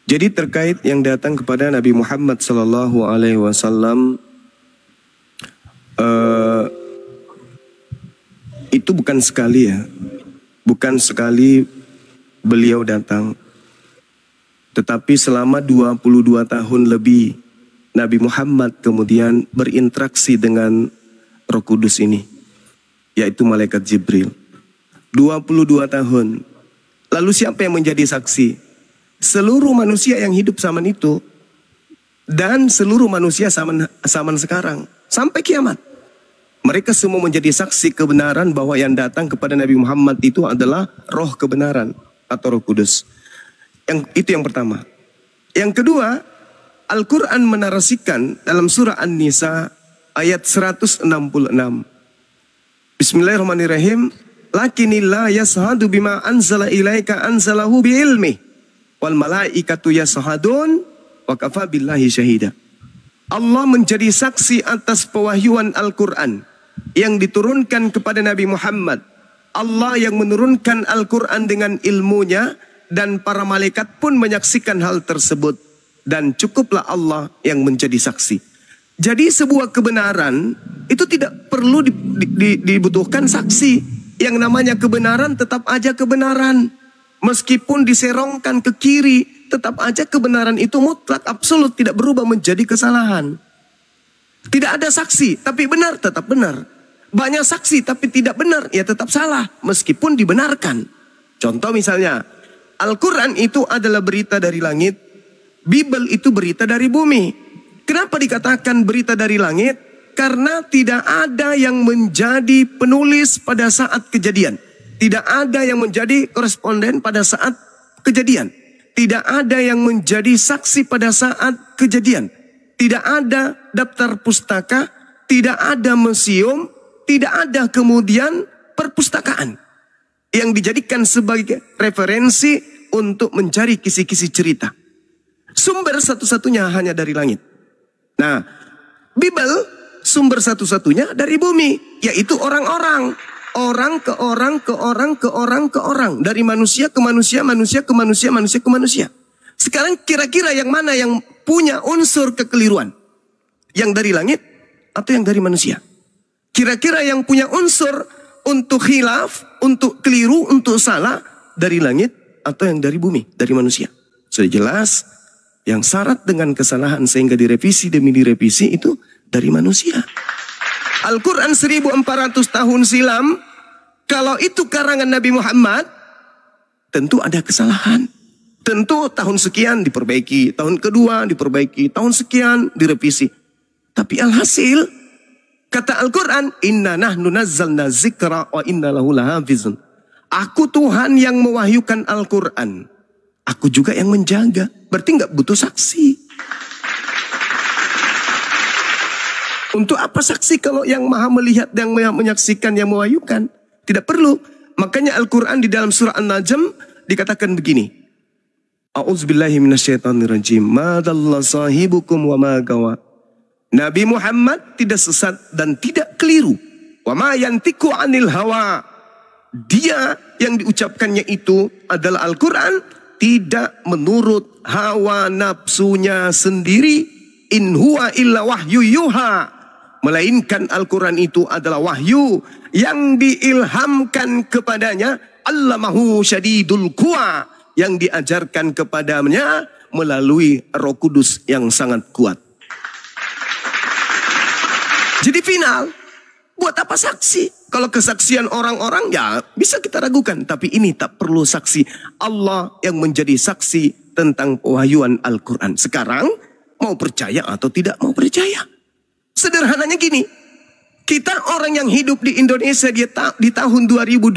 Jadi terkait yang datang kepada Nabi Muhammad sallallahu alaihi wasallam, itu bukan sekali ya. Bukan sekali beliau datang. Tetapi selama 22 tahun lebih Nabi Muhammad kemudian berinteraksi dengan Roh Kudus ini, yaitu malaikat Jibril. 22 tahun. Lalu siapa yang menjadi saksi? Seluruh manusia yang hidup zaman itu dan seluruh manusia zaman sekarang sampai kiamat. Mereka semua menjadi saksi kebenaran bahwa yang datang kepada Nabi Muhammad itu adalah roh kebenaran atau Roh Kudus. Itu yang pertama. Yang kedua, Al-Quran menarasikan dalam surah An-Nisa ayat 166. Bismillahirrahmanirrahim. Lakinillah yashadu bima anzala ilaika anzalahu bi'ilmih. Wal malaikatu yashadun wa kafa billahi syahida. Allah menjadi saksi atas pewahyuan Al-Quran yang diturunkan kepada Nabi Muhammad. Allah yang menurunkan Al-Quran dengan ilmunya dan para malaikat pun menyaksikan hal tersebut. Dan cukuplah Allah yang menjadi saksi. Jadi sebuah kebenaran itu tidak perlu dibutuhkan saksi. Yang namanya kebenaran tetap aja kebenaran. Meskipun diserongkan ke kiri, tetap aja kebenaran itu mutlak, absolut, tidak berubah menjadi kesalahan. Tidak ada saksi, tapi benar, tetap benar. Banyak saksi, tapi tidak benar, ya tetap salah, meskipun dibenarkan. Contoh misalnya, Al-Quran itu adalah berita dari langit, Bible itu berita dari bumi. Kenapa dikatakan berita dari langit? Karena tidak ada yang menjadi penulis pada saat kejadian. Tidak ada yang menjadi koresponden pada saat kejadian. Tidak ada yang menjadi saksi pada saat kejadian. Tidak ada daftar pustaka. Tidak ada museum. Tidak ada kemudian perpustakaan. Yang dijadikan sebagai referensi untuk mencari kisi-kisi cerita. Sumber satu-satunya hanya dari langit. Nah, Bible sumber satu-satunya dari bumi. Yaitu orang-orang. Orang ke orang, ke orang, ke orang, ke orang. Dari manusia ke manusia, manusia ke manusia, manusia ke manusia. Sekarang kira-kira yang mana yang punya unsur kekeliruan? Yang dari langit atau yang dari manusia? Kira-kira yang punya unsur untuk khilaf, untuk keliru, untuk salah, dari langit atau yang dari bumi, dari manusia? Sudah jelas, yang syarat dengan kesalahan sehingga direvisi demi direvisi itu dari manusia. Al-Quran 1400 tahun silam, kalau itu karangan Nabi Muhammad, tentu ada kesalahan. Tentu tahun sekian diperbaiki, tahun kedua diperbaiki, tahun sekian direvisi. Tapi alhasil, kata Al-Quran, Inna nahnu nazzalna zikra wa inna lahu lahafizun. Aku Tuhan yang mewahyukan Al-Quran. Aku juga yang menjaga. Berarti nggak butuh saksi. Untuk apa saksi kalau yang maha melihat, yang maha menyaksikan, yang mewahyukan? Tidak perlu. Makanya Al-Quran di dalam surah An-Najm dikatakan begini. A'udzubillahi minasyaitonirrajim. Ma dalla sahibukum wa ma gawa. Nabi Muhammad tidak sesat dan tidak keliru. Wa ma yantiku anil hawa. Dia yang diucapkannya itu adalah Al-Quran. Tidak menurut hawa nafsunya sendiri. In huwa illa wahyu yuha. Melainkan Al-Quran itu adalah wahyu yang diilhamkan kepadanya. Allamahu syadidul quwa. Yang diajarkan kepadanya melalui Roh Kudus yang sangat kuat. Jadi final, buat apa saksi? Kalau kesaksian orang-orang ya bisa kita ragukan. Tapi ini tak perlu saksi. Allah yang menjadi saksi tentang pewahyuan Al-Quran. Sekarang mau percaya atau tidak mau percaya? Sederhananya gini, kita orang yang hidup di Indonesia di tahun 2025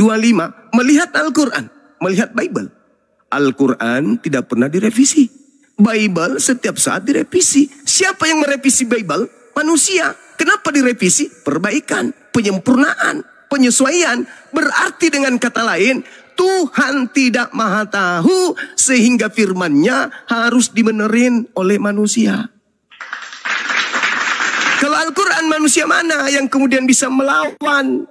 melihat Al-Quran, melihat Bible. Al-Quran tidak pernah direvisi. Bible setiap saat direvisi. Siapa yang merevisi Bible? Manusia. Kenapa direvisi? Perbaikan, penyempurnaan, penyesuaian. Berarti dengan kata lain, Tuhan tidak maha tahu sehingga firman-Nya harus dibenerin oleh manusia. Kalau Al-Quran manusia mana yang kemudian bisa melawan?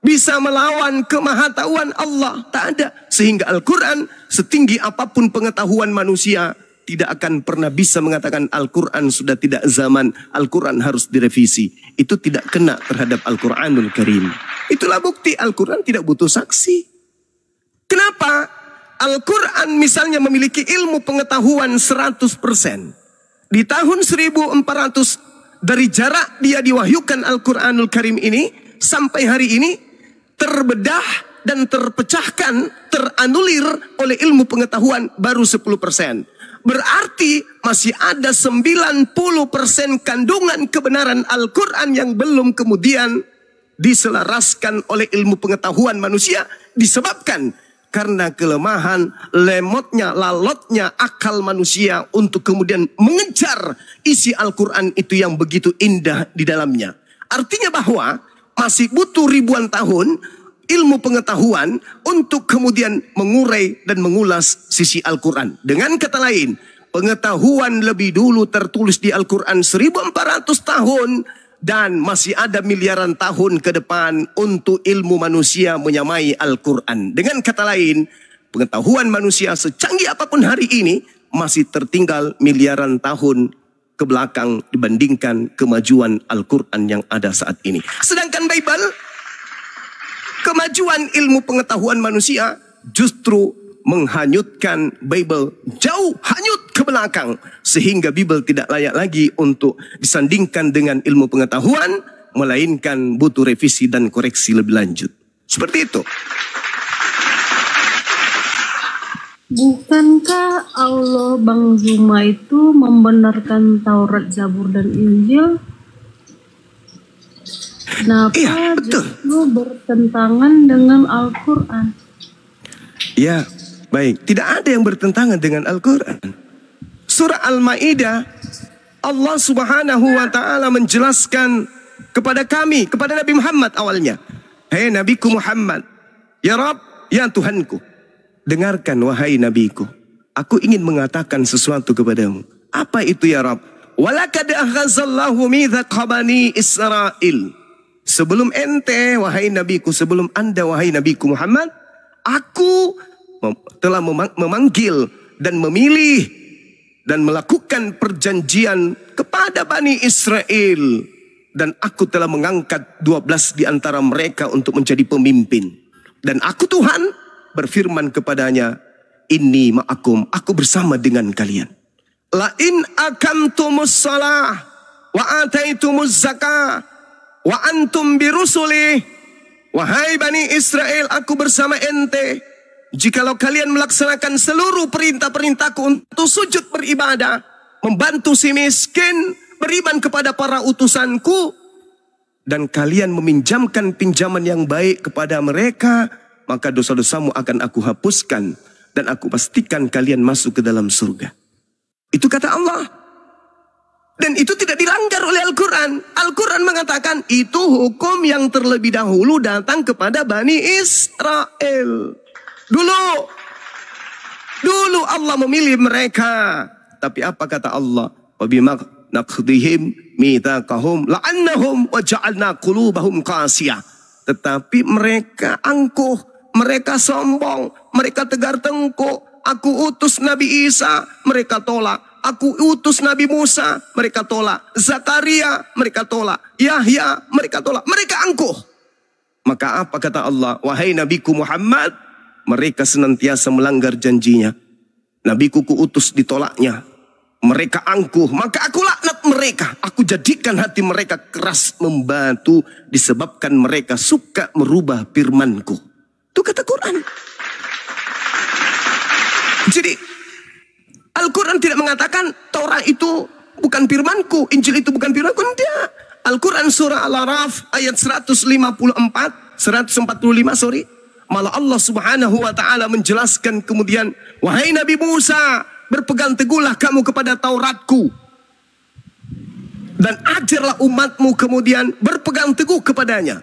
bisa melawan kemahatauan Allah. Tak ada. Sehingga Al-Quran setinggi apapun pengetahuan manusia tidak akan pernah bisa mengatakan Al-Quran sudah tidak zaman, Al-Quran harus direvisi. Itu tidak kena terhadap Al-Quranul Karim. Itulah bukti Al-Quran tidak butuh saksi. Kenapa? Al-Quran misalnya memiliki ilmu pengetahuan 100%. Di tahun 1400 dari jarak dia diwahyukan Al-Quranul Karim ini sampai hari ini terbedah dan terpecahkan, teranulir oleh ilmu pengetahuan baru 10%. Berarti masih ada 90% kandungan kebenaran Al-Quran yang belum kemudian diselaraskan oleh ilmu pengetahuan manusia, disebabkan karena kelemahan, lemotnya, lalotnya akal manusia untuk kemudian mengejar isi Al-Quran itu yang begitu indah di dalamnya. Artinya bahwa masih butuh ribuan tahun ilmu pengetahuan untuk kemudian mengurai dan mengulas sisi Al-Quran. Dengan kata lain, pengetahuan lebih dulu tertulis di Al-Quran 1400 tahun. Dan masih ada miliaran tahun ke depan untuk ilmu manusia menyamai Al-Quran. Dengan kata lain, pengetahuan manusia secanggih apapun hari ini masih tertinggal miliaran tahun ke belakang dibandingkan kemajuan Al-Quran yang ada saat ini. Sedangkan Bible, kemajuan ilmu pengetahuan manusia justru menghanyutkan Bible jauh hanyut ke belakang, sehingga Bible tidak layak lagi untuk disandingkan dengan ilmu pengetahuan, melainkan butuh revisi dan koreksi lebih lanjut. Seperti itu. Bukankah Allah Bang Zuma itu membenarkan Taurat, Zabur dan Injil? Kenapa Iya, betul. justru bertentangan dengan Al-Quran? Ya, baik. Tidak ada yang bertentangan dengan Al-Quran. Surah Al-Ma'idah, Allah Subhanahu wa ta'ala menjelaskan kepada kami, kepada Nabi Muhammad awalnya. Hei Nabiku Muhammad, ya Rabb, ya Tuhanku, dengarkan wahai Nabiku, aku ingin mengatakan sesuatu kepadamu. Apa itu ya Rabb? Walakad akhazallahu mithaqa bani Israel. Sebelum ente, wahai Nabiku, sebelum anda, wahai Nabiku Muhammad, aku telah memanggil dan memilih dan melakukan perjanjian kepada Bani Israel. Dan aku telah mengangkat 12 di antara mereka untuk menjadi pemimpin. Dan aku Tuhan berfirman kepadanya, Inni ma'akum, aku bersama dengan kalian. La in akamtumus salah wa ataitumuz zakah wa antum birusuli. Wahai Bani Israel, aku bersama ente. Jikalau kalian melaksanakan seluruh perintah-perintahku untuk sujud beribadah, membantu si miskin, beriman kepada para utusanku, dan kalian meminjamkan pinjaman yang baik kepada mereka, maka dosa-dosamu akan aku hapuskan, dan aku pastikan kalian masuk ke dalam surga. Itu kata Allah. Dan itu tidak dilanggar oleh Al-Quran. Al-Quran mengatakan itu hukum yang terlebih dahulu datang kepada Bani Israel. Dulu Allah memilih mereka. Tapi apa kata Allah? Wabima naqdihim mitsaqahum la'annahum wa ja'alna qulubahum qasiyah. Tetapi mereka angkuh, mereka sombong, mereka tegar tengkuk. Aku utus Nabi Isa, mereka tolak. Aku utus Nabi Musa, mereka tolak. Zakaria, mereka tolak. Yahya, mereka tolak. Mereka angkuh. Maka apa kata Allah? Wahai Nabiku Muhammad, mereka senantiasa melanggar janjinya. Nabiku kuutus ditolaknya. Mereka angkuh, maka aku laknat mereka. Aku jadikan hati mereka keras membatu disebabkan mereka suka merubah firmanku. Itu kata Quran. Jadi Al-Quran tidak mengatakan Taurat itu bukan firmanku, Injil itu bukan firmanku. Tidak. Al-Quran surah Al-Araf ayat 145 sorry. Malah Allah Subhanahu wa ta'ala menjelaskan kemudian, wahai Nabi Musa, berpegang teguhlah kamu kepada Tauratku. Dan ajarlah umatmu kemudian berpegang teguh kepadanya.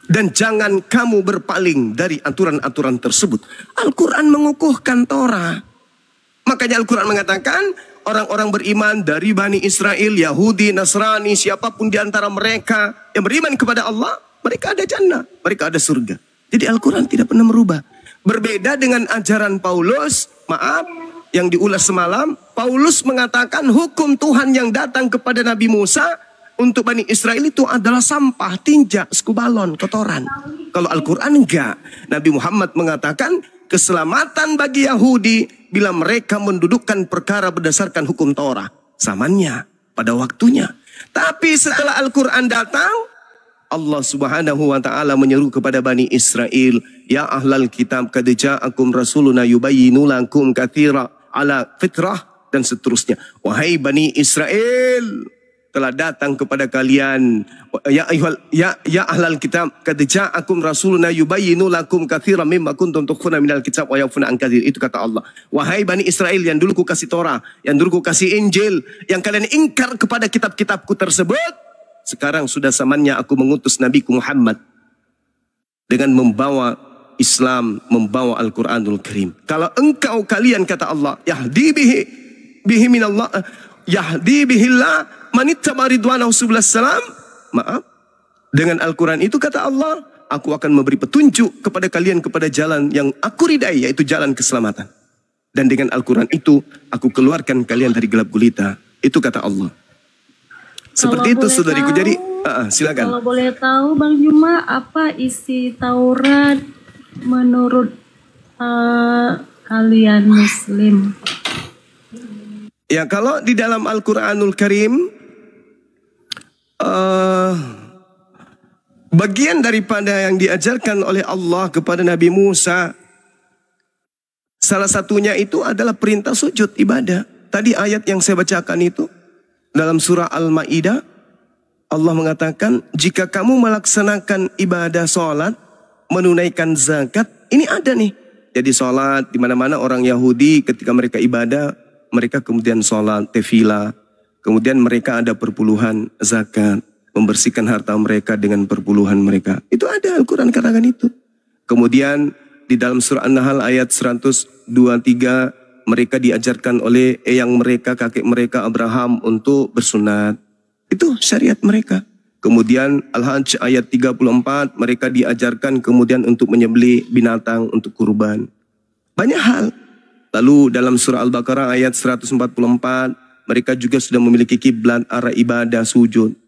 Dan jangan kamu berpaling dari aturan-aturan tersebut. Al-Quran mengukuhkan Taurat. Makanya Al-Quran mengatakan, orang-orang beriman dari Bani Israel, Yahudi, Nasrani, siapapun di antara mereka yang beriman kepada Allah, mereka ada jannah, mereka ada surga. Jadi Al-Quran tidak pernah merubah. Berbeda dengan ajaran Paulus, maaf, yang diulas semalam, Paulus mengatakan hukum Tuhan yang datang kepada Nabi Musa untuk Bani Israel itu adalah sampah, tinja, skubalon, kotoran. Kalau Al-Quran enggak. Nabi Muhammad mengatakan keselamatan bagi Yahudi bila mereka mendudukkan perkara berdasarkan hukum Torah. Zamannya, pada waktunya. Tapi setelah Al-Quran datang, Allah Subhanahu wa taala menyeru kepada Bani Israel, ya ahlal kitab qad ja'akum rasuluna yubayyinu lakum katsira ala fitrah dan seterusnya. Wahai Bani Israel, telah datang kepada kalian ya ahlal kitab qad ja'akum rasuluna yubayyinu lakum katsiran mimma kuntum tukhfuna minal kitab wa yafuna an katsir. Itu kata Allah. Wahai Bani Israel yang dulu ku kasih Torah, yang dulu ku kasih Injil, yang kalian ingkar kepada kitab-kitabku tersebut, sekarang sudah zamannya aku mengutus Nabiku Muhammad dengan membawa Islam, membawa Al-Quranul Karim. Kalau engkau kalian, kata Allah, yahdi bihi minallah, yahdi bihillah manittaba ridwanahu subulus salam. Maaf, dengan Al-Quran itu kata Allah, aku akan memberi petunjuk kepada kalian kepada jalan yang aku ridai, yaitu jalan keselamatan. Dan dengan Al-Quran itu aku keluarkan kalian dari gelap gulita. Itu kata Allah. Seperti itu saudariku. Jadi silakan. Kalau boleh tahu Bang Juma, apa isi Taurat menurut kalian Muslim? Ya, kalau di dalam Al-Quranul Karim, bagian daripada yang diajarkan oleh Allah kepada Nabi Musa, salah satunya itu adalah perintah sujud ibadah. Tadi ayat yang saya bacakan itu dalam surah Al-Ma'idah, Allah mengatakan, jika kamu melaksanakan ibadah sholat, menunaikan zakat, ini ada nih. Jadi sholat, di mana-mana orang Yahudi ketika mereka ibadah, mereka kemudian sholat, tefillah, kemudian mereka ada perpuluhan zakat, membersihkan harta mereka dengan perpuluhan mereka. Itu ada Al-Quran katakan itu. Kemudian di dalam surah An-Nahl ayat 123, mereka diajarkan oleh eyang mereka, kakek mereka Abraham untuk bersunat. Itu syariat mereka. Kemudian Al-Hajj ayat 34, mereka diajarkan kemudian untuk menyembelih binatang untuk kurban. Banyak hal. Lalu dalam surah Al-Baqarah ayat 144, mereka juga sudah memiliki kiblat, arah ibadah, sujud.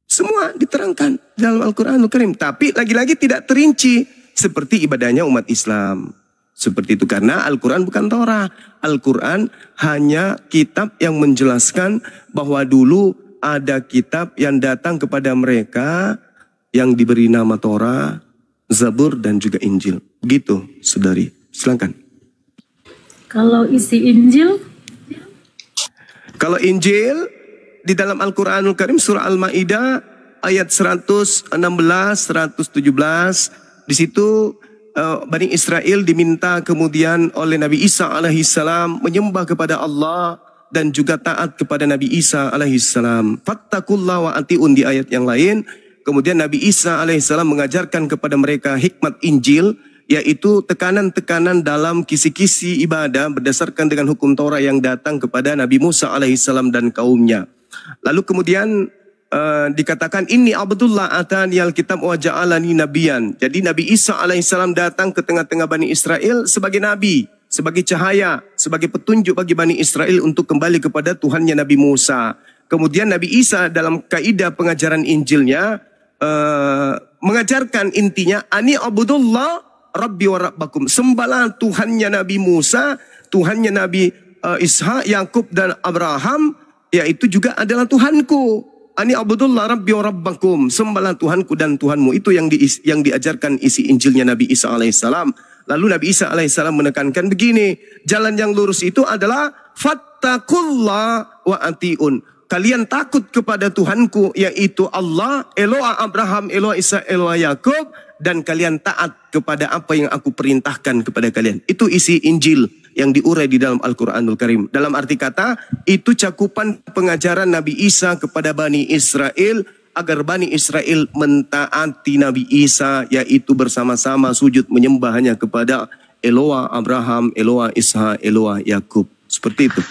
Semua diterangkan dalam Al-Quranul Karim. Tapi lagi-lagi tidak terinci seperti ibadahnya umat Islam. Seperti itu, karena Al-Quran bukan Torah. Al-Quran hanya kitab yang menjelaskan bahwa dulu ada kitab yang datang kepada mereka yang diberi nama Torah, Zabur, dan juga Injil. Begitu, saudari. Silakan. Kalau isi Injil? Kalau Injil, di dalam Al-Quranul Karim surah Al-Ma'idah ayat 116, 117, di situ Bani Israel diminta kemudian oleh Nabi Isa alaihissalam menyembah kepada Allah dan juga taat kepada Nabi Isa alaihissalam. Fattakullah wa atiun di ayat yang lain. Kemudian Nabi Isa alaihissalam mengajarkan kepada mereka hikmat Injil, yaitu tekanan-tekanan dalam kisi-kisi ibadah berdasarkan dengan hukum Torah yang datang kepada Nabi Musa alaihissalam dan kaumnya. Lalu kemudian dikatakan ini Abdullah atani alkitab wa ja'alani nabiyan. Jadi Nabi Isa alaihissalam datang ke tengah-tengah Bani Israel sebagai nabi, sebagai cahaya, sebagai petunjuk bagi Bani Israel untuk kembali kepada Tuhannya Nabi Musa. Kemudian Nabi Isa dalam kaidah pengajaran Injilnya mengajarkan intinya ani Abdullah Rabbi wa Rabbakum. Sembahlah Tuhannya Nabi Musa, Tuhannya Nabi Ishak, Yakub dan Abraham, yaitu juga adalah Tuhanku. Ani Abdullah Rabbi wa Rabbakum. Sembahlah Tuhanku dan Tuhanmu. Itu yang diajarkan isi Injilnya Nabi Isa alaihissalam. Lalu Nabi Isa alaihissalam menekankan begini, jalan yang lurus itu adalah fattakullah wa atiun. Kalian takut kepada Tuhanku, yaitu Allah, Eloah Abraham, Eloah Isa, Eloah Yakub, dan kalian taat kepada apa yang aku perintahkan kepada kalian. Itu isi Injil yang diurai di dalam Al-Quranul Karim. Dalam arti kata, itu cakupan pengajaran Nabi Isa kepada Bani Israel, agar Bani Israel mentaati Nabi Isa, yaitu bersama-sama sujud menyembah hanya kepada Eloah Abraham, Eloah Ishak, Eloah Yakub. Seperti itu.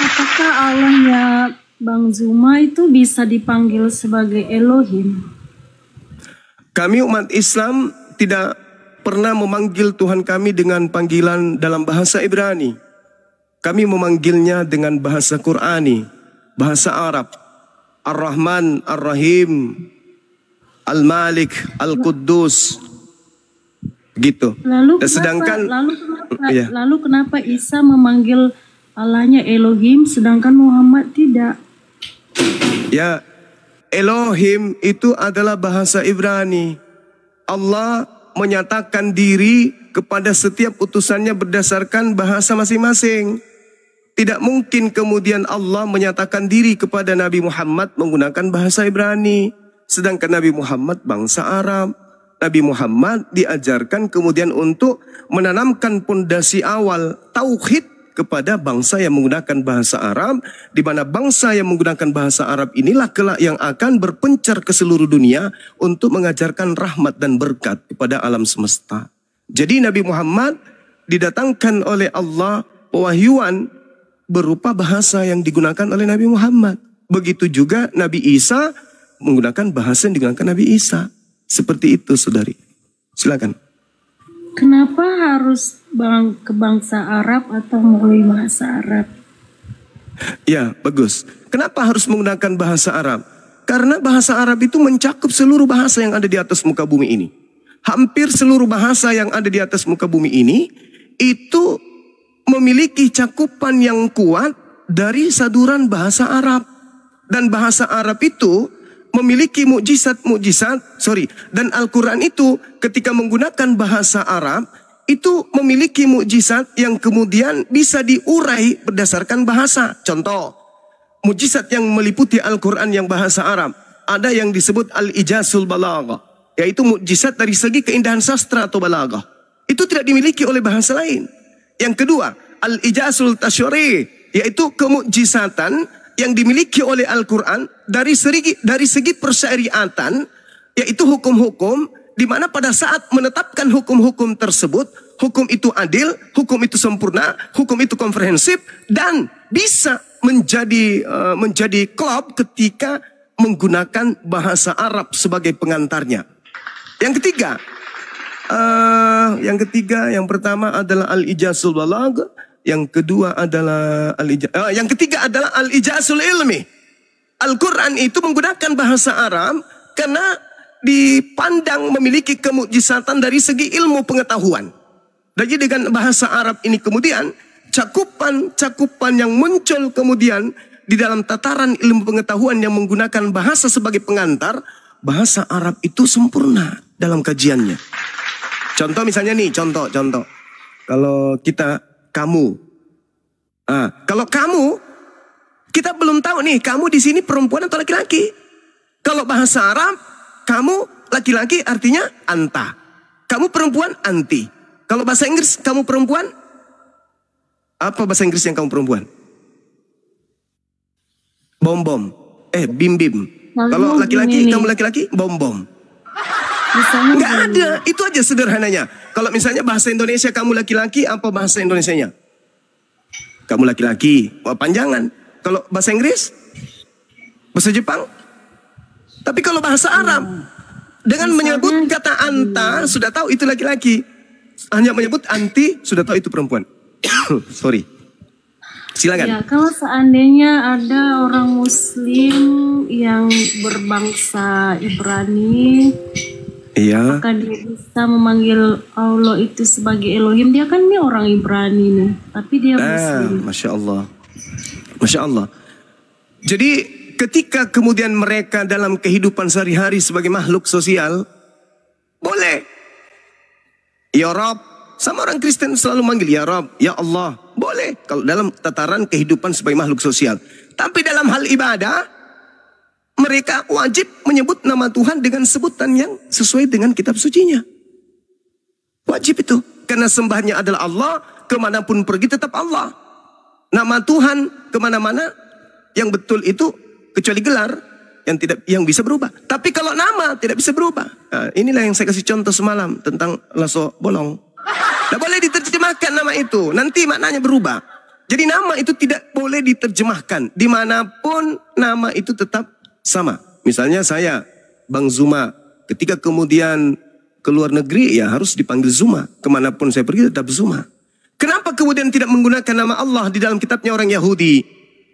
Apakah Allahnya Bang Zuma itu bisa dipanggil sebagai Elohim? Kami umat Islam tidak pernah memanggil Tuhan kami dengan panggilan dalam bahasa Ibrani. Kami memanggilnya dengan bahasa Qurani, bahasa Arab. Ar-Rahman, Ar-Rahim, Al-Malik, Al-Quddus. Gitu. Lalu kenapa Isa memanggil Allahnya Elohim sedangkan Muhammad tidak? Ya, Elohim itu adalah bahasa Ibrani. Allah menyatakan diri kepada setiap utusannya berdasarkan bahasa masing-masing. Tidak mungkin kemudian Allah menyatakan diri kepada Nabi Muhammad menggunakan bahasa Ibrani. Sedangkan Nabi Muhammad bangsa Arab. Nabi Muhammad diajarkan kemudian untuk menanamkan pondasi awal tauhid kepada bangsa yang menggunakan bahasa Arab, di mana bangsa yang menggunakan bahasa Arab inilah kelak yang akan berpencar ke seluruh dunia untuk mengajarkan rahmat dan berkat kepada alam semesta. Jadi Nabi Muhammad didatangkan oleh Allah pewahyuan berupa bahasa yang digunakan oleh Nabi Muhammad. Begitu juga Nabi Isa menggunakan bahasa yang digunakan Nabi Isa. Seperti itu, saudari. Silakan. Kenapa harus ke bangsa Arab atau melalui bahasa Arab? Ya, bagus. Kenapa harus menggunakan bahasa Arab? Karena bahasa Arab itu mencakup seluruh bahasa yang ada di atas muka bumi ini. Hampir seluruh bahasa yang ada di atas muka bumi ini itu memiliki cakupan yang kuat dari saduran bahasa Arab. Dan bahasa Arab itu memiliki dan Al-Quran itu ketika menggunakan bahasa Arab itu memiliki mukjizat yang kemudian bisa diurai berdasarkan bahasa. Contoh, mukjizat yang meliputi Al-Quran yang bahasa Arab. Ada yang disebut Al-Ijazul Balaghah, yaitu mukjizat dari segi keindahan sastra atau balaghah. Itu tidak dimiliki oleh bahasa lain. Yang kedua, Al-Ijazul Tasyri', yaitu kemukjizatan yang dimiliki oleh Al-Quran dari segi persyariatan, yaitu hukum-hukum, di mana pada saat menetapkan hukum-hukum tersebut, hukum itu adil, hukum itu sempurna, hukum itu komprehensif, dan bisa menjadi klop ketika menggunakan bahasa Arab sebagai pengantarnya. Yang ketiga, yang pertama adalah Al-Ijazul Balaghah. Yang kedua adalah yang ketiga adalah Al-Ijazul Ilmi. Al-Quran itu menggunakan bahasa Arab karena dipandang memiliki kemukjizatan dari segi ilmu pengetahuan. Jadi dengan bahasa Arab ini kemudian cakupan yang muncul kemudian di dalam tataran ilmu pengetahuan yang menggunakan bahasa sebagai pengantar, bahasa Arab itu sempurna dalam kajiannya. Contoh misalnya nih, contoh. Kalau kamu. Kalau kamu, kita belum tahu nih, kamu di sini perempuan atau laki-laki. Kalau bahasa Arab, kamu laki-laki artinya anta. Kamu perempuan, anti. Kalau bahasa Inggris, kamu perempuan, apa bahasa Inggris yang kamu perempuan? Bom-bom. Bim-bim. Kalau laki-laki, kamu laki-laki, bom-bom. Nggak ada, itu aja sederhananya. Kalau misalnya bahasa Indonesia kamu laki-laki, apa bahasa Indonesianya? Kamu laki-laki, panjangan. Kalau bahasa Inggris, bahasa Jepang. Tapi kalau bahasa Arab, dengan menyebut kata anta, sudah tahu itu laki-laki. Hanya menyebut anti, sudah tahu itu perempuan. Sorry. Silakan. Ya, kalau seandainya ada orang Muslim yang berbangsa Ibrani, iya, maka dia bisa memanggil Allah itu sebagai Elohim. Dia kan ini orang Ibrani nih, tapi dia Muslim. Masya Allah. Masya Allah. Jadi ketika kemudian mereka dalam kehidupan sehari-hari sebagai makhluk sosial, boleh. Ya Rob, sama orang Kristen selalu manggil ya Rob, ya Allah. Boleh kalau dalam tataran kehidupan sebagai makhluk sosial. Tapi dalam hal ibadah, mereka wajib menyebut nama Tuhan dengan sebutan yang sesuai dengan kitab sucinya. Wajib itu. Karena sembahnya adalah Allah, kemanapun pergi tetap Allah. Nama Tuhan kemana-mana yang betul itu kecuali gelar yang bisa berubah. Tapi kalau nama tidak bisa berubah. Nah, inilah yang saya kasih contoh semalam tentang laso bolong. Tidak boleh diterjemahkan nama itu. Nanti maknanya berubah. Jadi nama itu tidak boleh diterjemahkan. Dimanapun nama itu tetap sama. Misalnya saya, Bang Zuma, Ketika kemudian ke luar negeri, ya harus dipanggil Zuma. Kemanapun saya pergi tetap Zuma. Kenapa kemudian tidak menggunakan nama Allah di dalam kitabnya orang Yahudi?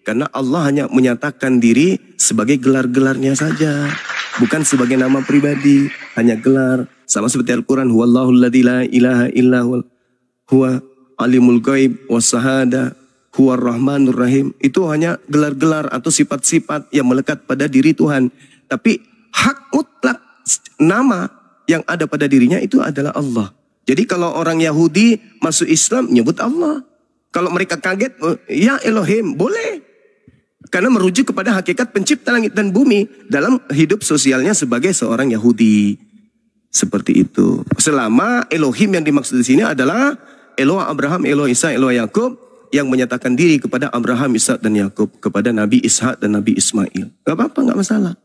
Karena Allah hanya menyatakan diri sebagai gelar-gelarnya saja. Bukan sebagai nama pribadi, hanya gelar. Sama seperti Al-Quran, Huwallahu alladzi la ilaha illa huwa alimul ghaib wassahada huwar rahmanur rahim. Itu hanya gelar-gelar atau sifat-sifat yang melekat pada diri Tuhan. Tapi hak mutlak nama yang ada pada dirinya itu adalah Allah. Jadi kalau orang Yahudi masuk Islam nyebut Allah. Kalau mereka kaget, ya Elohim, boleh. Karena merujuk kepada hakikat pencipta langit dan bumi dalam hidup sosialnya sebagai seorang Yahudi. Seperti itu. Selama Elohim yang dimaksud di sini adalah Eloah Abraham, Eloah Ishak, Eloah Yakub yang menyatakan diri kepada Abraham, Ishak dan Yakub, kepada Nabi Ishak dan Nabi Ismail. Gak apa-apa, gak masalah.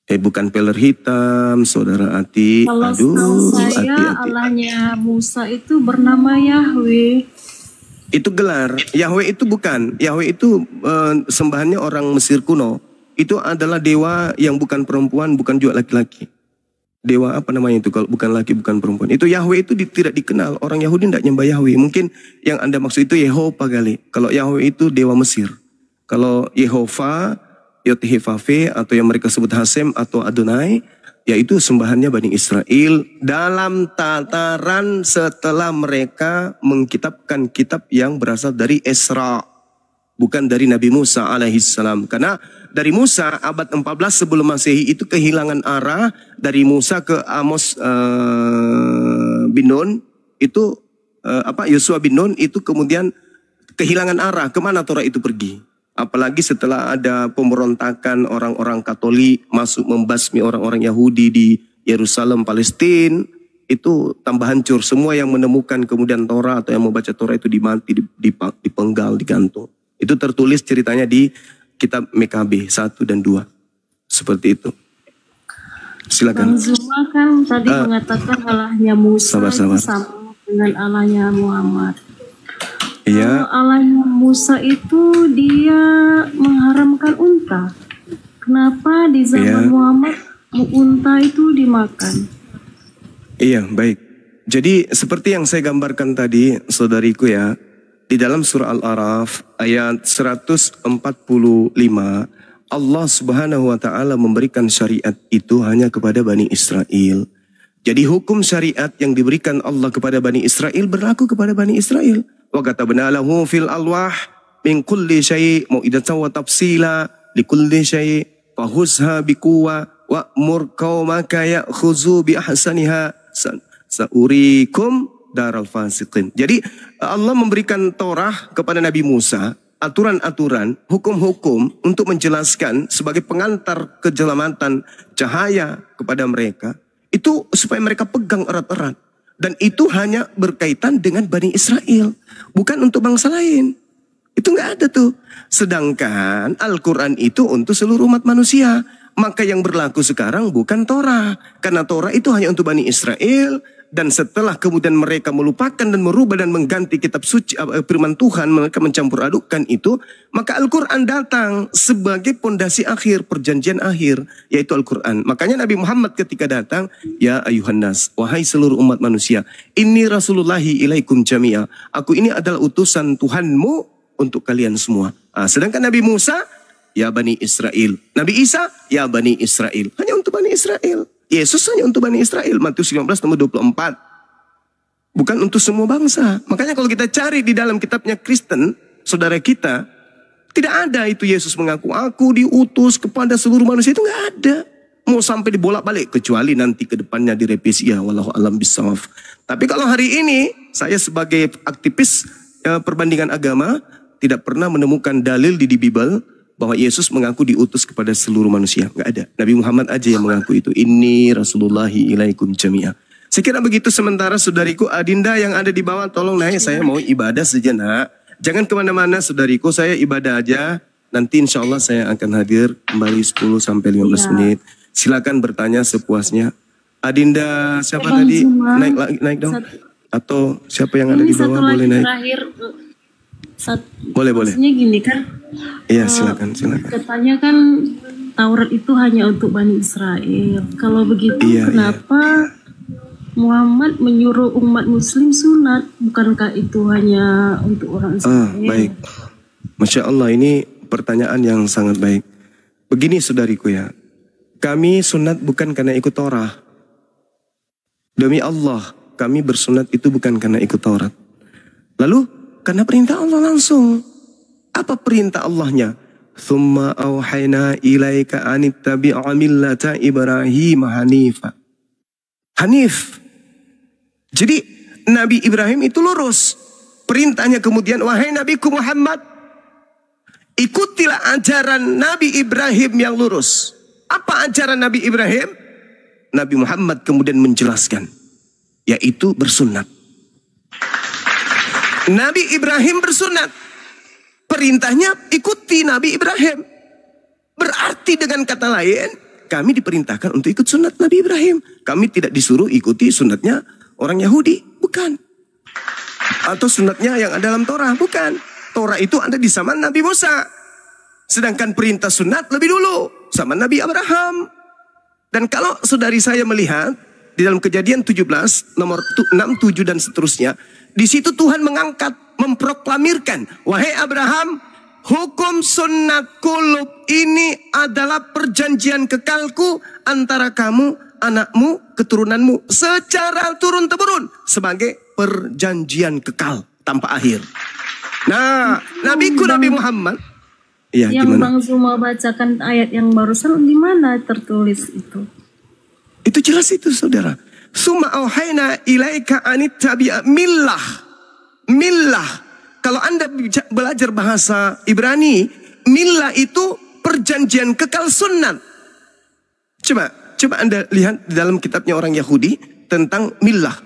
Bukan peler hitam, saudara Ati. Kalau Aduh, saya Ati. Allahnya Musa itu bernama Yahweh. Itu gelar. Yahweh itu bukan. Yahweh itu sembahannya orang Mesir kuno. Itu adalah dewa yang bukan perempuan, bukan juga laki-laki. Dewa apa namanya itu? Kalau bukan laki, bukan perempuan. Itu Yahweh itu tidak dikenal. Orang Yahudi tidak nyembah Yahweh. Mungkin yang Anda maksud itu Yehova kali. Kalau Yahweh itu dewa Mesir. Kalau Yehova, Yotihifave atau yang mereka sebut Hasem atau Adonai, yaitu sembahannya Bani Israel dalam tataran setelah mereka mengkitabkan kitab yang berasal dari Esra, bukan dari Nabi Musa alaihissalam. Karena dari Musa abad 14 sebelum Masehi itu kehilangan arah. Dari Musa ke Amos bin Nun itu Yosua bin Nun itu kemudian kehilangan arah, kemana Torah itu pergi. Apalagi setelah ada pemberontakan orang-orang Katolik masuk membasmi orang-orang Yahudi di Yerusalem, Palestina, itu tambah hancur. Semua yang menemukan kemudian Torah atau yang membaca Torah itu dimati, dipenggal, digantung. Itu tertulis ceritanya di kitab MKB 1 dan 2. Seperti itu. Silakan. Bang Zuma kan tadi mengatakan Allahnya Musa itu sama dengan Allahnya Muhammad. Iya. Allahnya Musa itu dia mengharamkan unta. Kenapa di zaman Muhammad unta itu dimakan? Iya, baik. Jadi seperti yang saya gambarkan tadi, saudariku ya, di dalam surah Al-A'raf ayat 145, Allah Subhanahu wa taala memberikan syariat itu hanya kepada Bani Israel. Jadi hukum syariat yang diberikan Allah kepada Bani Israel berlaku kepada Bani Israel. Wa katabna lahu fil alwah min kulli syai' mau'idatan wa tafsila li kulli syai' fahuzha biquwa wa'mur qaumaka ya'khuzu bi ahsaniha sa'urikum daral fasiqin. Jadi Allah memberikan Torah kepada Nabi Musa, aturan-aturan, hukum-hukum untuk menjelaskan sebagai pengantar keselamatan cahaya kepada mereka. Itu supaya mereka pegang erat-erat. Dan itu hanya berkaitan dengan Bani Israel. Bukan untuk bangsa lain. Itu nggak ada tuh. Sedangkan Al-Quran itu untuk seluruh umat manusia. Maka yang berlaku sekarang bukan Torah. Karena Torah itu hanya untuk Bani Israel. Dan setelah kemudian mereka melupakan dan merubah dan mengganti kitab suci firman Tuhan, mereka mencampur adukkan itu, maka Al-Quran datang sebagai pondasi akhir, perjanjian akhir, yaitu Al-Quran. Makanya Nabi Muhammad ketika datang, ya ayuhan nas, wahai seluruh umat manusia, inni rasulullahi ilaikum jami'a, aku ini adalah utusan Tuhanmu untuk kalian semua. Sedangkan Nabi Musa, ya Bani Israel. Nabi Isa, ya Bani Israel. Hanya untuk Bani Israel. Yesus hanya untuk Bani Israel. Matius 15 nomor 24. Bukan untuk semua bangsa. Makanya kalau kita cari di dalam kitabnya Kristen, saudara kita, tidak ada itu Yesus mengaku, aku diutus kepada seluruh manusia. Itu nggak ada. Mau sampai dibolak-balik. Kecuali nanti ke depannya direvisi, ya wallahu alam bisawab. Tapi kalau hari ini, saya sebagai aktivis perbandingan agama, tidak pernah menemukan dalil di Bible bahwa Yesus mengaku diutus kepada seluruh manusia. Nggak ada. Nabi Muhammad aja yang mengaku itu. Inni rasulullahi ilaikum jami'a. Saya kira begitu. Sementara saudariku Adinda yang ada di bawah, tolong naik. Saya mau ibadah sejenak. Jangan kemana-mana saudariku. Saya ibadah aja. Nanti insya Allah saya akan hadir kembali 10-15 menit. Silakan bertanya sepuasnya. Adinda siapa tadi? Naik dong. Atau siapa yang ada di bawah boleh naik. Terakhir, boleh. Maksudnya gini kan. Iya silakan. Katanya kan Taurat itu hanya untuk Bani Israel. Kalau begitu Iya, kenapa Muhammad menyuruh umat muslim sunat? Bukankah itu hanya untuk orang Israel? Baik. Masya Allah, ini pertanyaan yang sangat baik. Begini saudariku ya, kami sunat bukan karena ikut Torah. Demi Allah, kami bersunat itu bukan karena ikut Taurat. Lalu, karena perintah Allah langsung. Apa perintah Allahnya? Thumma awhayna ilaika anittabi'a millata Ibrahim hanifa. Hanif. Jadi Nabi Ibrahim itu lurus. Perintahnya kemudian, wahai Nabiku Muhammad, ikutilah ajaran Nabi Ibrahim yang lurus. Apa ajaran Nabi Ibrahim? Nabi Muhammad kemudian menjelaskan, yaitu bersunat. Nabi Ibrahim bersunat. Perintahnya ikuti Nabi Ibrahim. Berarti dengan kata lain, kami diperintahkan untuk ikut sunat Nabi Ibrahim. Kami tidak disuruh ikuti sunatnya orang Yahudi. Bukan. Atau sunatnya yang ada dalam Torah. Bukan. Torah itu ada di zaman Nabi Musa. Sedangkan perintah sunat lebih dulu. Sama Nabi Abraham. Dan kalau saudari saya melihat, di dalam Kejadian 17, nomor 6, 7 dan seterusnya. Di situ Tuhan mengangkat, memproklamirkan, wahai Abraham, hukum sunat kulub ini adalah perjanjian kekalku antara kamu, anakmu, keturunanmu secara turun-temurun sebagai perjanjian kekal tanpa akhir. Nah, Nabiku Nabi Muhammad, ya, yang gimana? Bang Zuma bacakan ayat yang barusan, di mana tertulis itu? Itu jelas itu saudara. Summa auhayna ilaika anittabi'a millah. Millah. Kalau Anda belajar bahasa Ibrani, millah itu perjanjian kekal sunat. Coba Anda lihat di dalam kitabnya orang Yahudi tentang millah.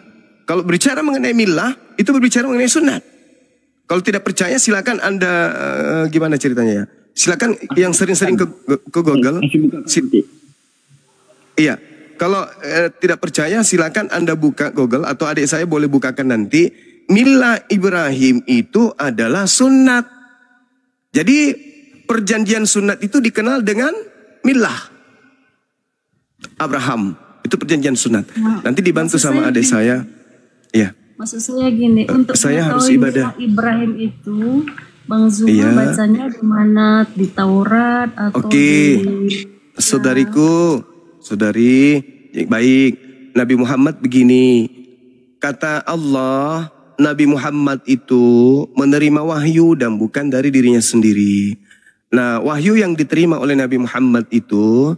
Kalau berbicara mengenai millah, itu berbicara mengenai sunat. Kalau tidak percaya silakan Anda gimana ceritanya ya? Silakan yang sering-sering ke Google. Iya. Kalau tidak percaya silakan Anda buka Google atau adik saya boleh bukakan nanti. Millah Ibrahim itu adalah sunat. Jadi perjanjian sunat itu dikenal dengan millah Abraham. Itu perjanjian sunat. Nanti dibantu sama adik saya. Iya. Maksud saya gini, untuk saya harus mengetahui ibadah. Ibrahim itu, Bang Zuma Iya. bacanya di mana? Di Taurat atau Oke. di... Saudariku, saudari, baik. Nabi Muhammad begini. Kata Allah, Nabi Muhammad itu menerima wahyu dan bukan dari dirinya sendiri. Nah, wahyu yang diterima oleh Nabi Muhammad itu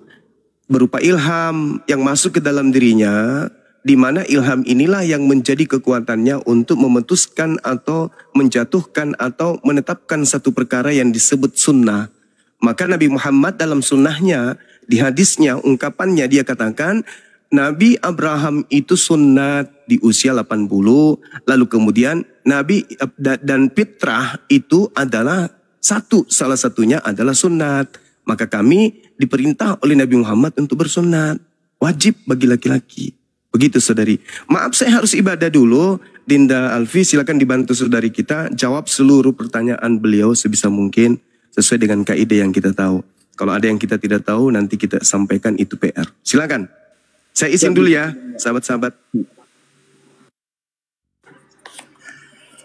berupa ilham yang masuk ke dalam dirinya, di mana ilham inilah yang menjadi kekuatannya untuk memutuskan atau menjatuhkan atau menetapkan satu perkara yang disebut sunnah. Maka Nabi Muhammad dalam sunnahnya, di hadisnya, ungkapannya dia katakan, Nabi Abraham itu sunat di usia 80, lalu kemudian Nabi dan fitrah itu adalah salah satunya adalah sunat. Maka kami diperintah oleh Nabi Muhammad untuk bersunat. Wajib bagi laki-laki. Begitu saudari. Maaf saya harus ibadah dulu. Dinda Alfi silakan dibantu saudari kita jawab seluruh pertanyaan beliau sebisa mungkin sesuai dengan kaidah yang kita tahu. Kalau ada yang kita tidak tahu nanti kita sampaikan itu PR. Silakan. Saya izin dulu ya sahabat-sahabat.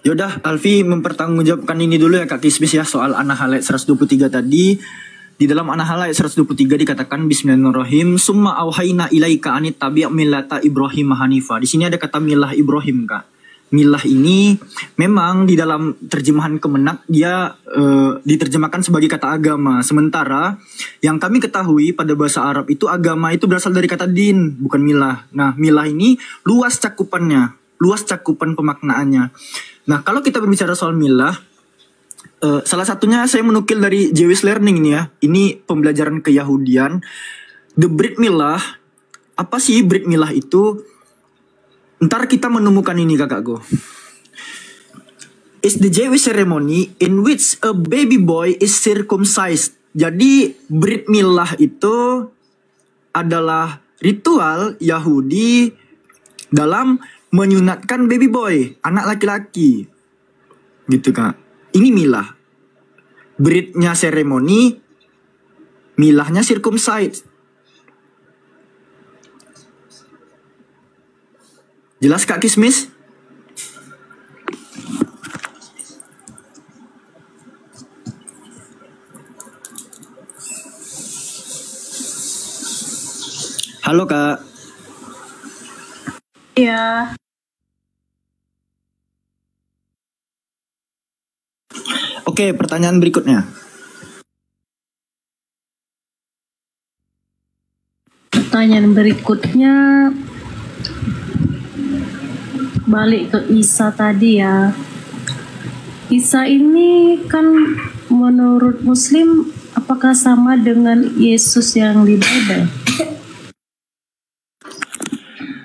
Yaudah, Alfi mempertanggungjawabkan ini dulu ya Kak Kismis ya, soal An-Nahl ayat 123 tadi. Di dalam An-Nahl ayat 123 dikatakan Bismillahirrahmanirrahim, summa auhayna ilaika anit tabi' millata Ibrahim hanifa. Di sini ada kata milah Ibrahim Kak. Milah ini memang di dalam terjemahan Kemenak dia diterjemahkan sebagai kata agama. Sementara yang kami ketahui pada bahasa Arab itu agama itu berasal dari kata din, bukan milah. Nah, milah ini luas cakupan pemaknaannya. Nah, kalau kita berbicara soal milah, salah satunya saya menukil dari Jewish Learning nih ya. Ini pembelajaran keyahudian. The Brit Milah, apa sih Brit Milah itu? Ntar kita menemukan ini kakakku. It's the Jewish ceremony in which a baby boy is circumcised. Jadi Brit Milah itu adalah ritual Yahudi dalam menyunatkan baby boy, anak laki-laki. Gitu kak. Ini milah. Britnya seremoni, Milahnya circumcised. Jelas Kak Kismis? Halo Kak. Iya. Oke, pertanyaan berikutnya. Pertanyaan berikutnya balik ke Isa tadi ya. Isa ini kan menurut Muslim apakah sama dengan Yesus yang di Bible?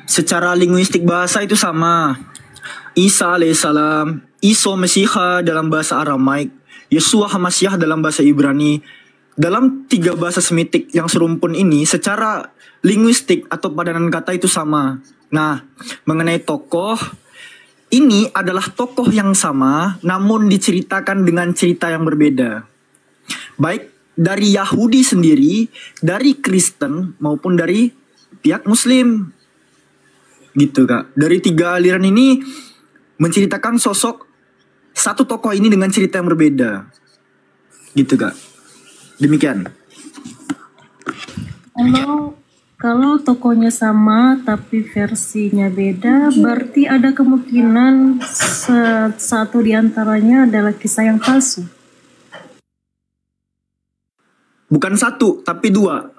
Secara linguistik bahasa itu sama. Isa alaihissalam, Iso Mesiha dalam bahasa Aramaik, Yeshua Hamasyah dalam bahasa Ibrani. Dalam 3 bahasa Semitik yang serumpun ini secara linguistik atau padanan kata itu sama. Nah, mengenai tokoh, ini adalah tokoh yang sama namun diceritakan dengan cerita yang berbeda. Baik dari Yahudi sendiri, dari Kristen maupun dari pihak Muslim. Gitu Kak. Dari 3 aliran ini menceritakan sosok satu tokoh ini dengan cerita yang berbeda. Gitu Kak. Demikian. Kalau tokohnya sama tapi versinya beda, berarti ada kemungkinan satu di antaranya adalah kisah yang palsu. Bukan 1, tapi 2.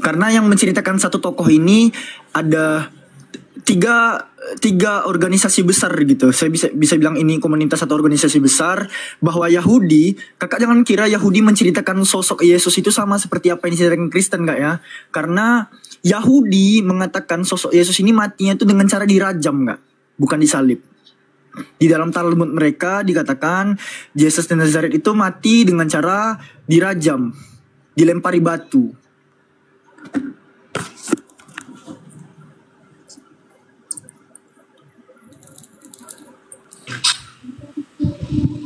Karena yang menceritakan satu tokoh ini ada tiga organisasi besar gitu. Saya bisa bilang ini komunitas atau organisasi besar. Bahwa Yahudi, kakak jangan kira Yahudi menceritakan sosok Yesus itu sama seperti apa yang diceritakan Kristen gak ya. Karena Yahudi mengatakan sosok Yesus ini matinya itu dengan cara dirajam gak, bukan disalib. Di dalam Talmud mereka dikatakan Yesus dari Nazaret itu mati dengan cara dirajam, dilempari batu.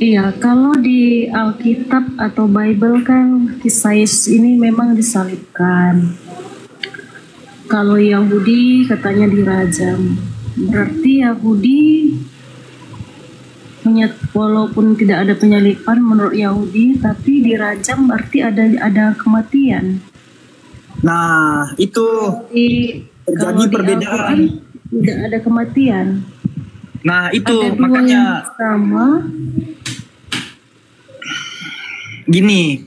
Iya, kalau di Alkitab atau Bible kan kisah Yesus ini memang disalibkan. Kalau Yahudi katanya dirajam. Berarti Yahudi walaupun tidak ada penyaliban menurut Yahudi, tapi dirajam berarti ada kematian. Nah, itu terjadi perbedaan. Tidak ada kematian. Nah, itu ada makanya sama. Gini,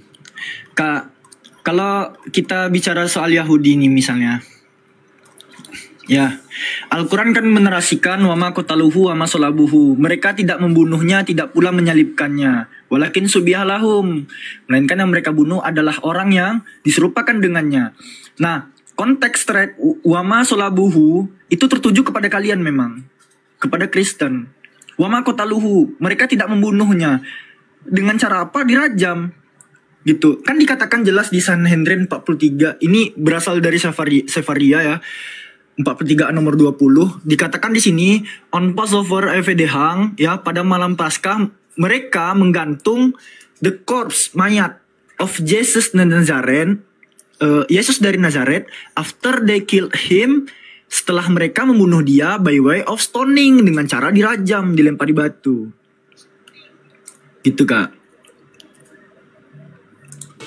Kak, kalau kita bicara soal Yahudi nih misalnya. Ya, Al-Quran kan menerasikan wama qataluhu wama solabuhu. Mereka tidak membunuhnya, tidak pula menyalibkannya. Walakin subihalahum. Melainkan yang mereka bunuh adalah orang yang diserupakan dengannya. Nah, konteks wama solabuhu itu tertuju kepada kalian memang. Kepada Kristen. Wama qataluhu. Mereka tidak membunuhnya. Dengan cara apa? Dirajam. Gitu. Kan dikatakan jelas di Sanhedrin 43. Ini berasal dari Sefaria ya. 43 nomor 20 dikatakan di sini on Passover Evedehang ya, pada malam Paskah mereka menggantung the corpse mayat of Jesus Nazareth, Yesus dari Nazaret, after they killed him, setelah mereka membunuh dia by way of stoning, dengan cara dirajam, dilempari batu. Gitu Kak.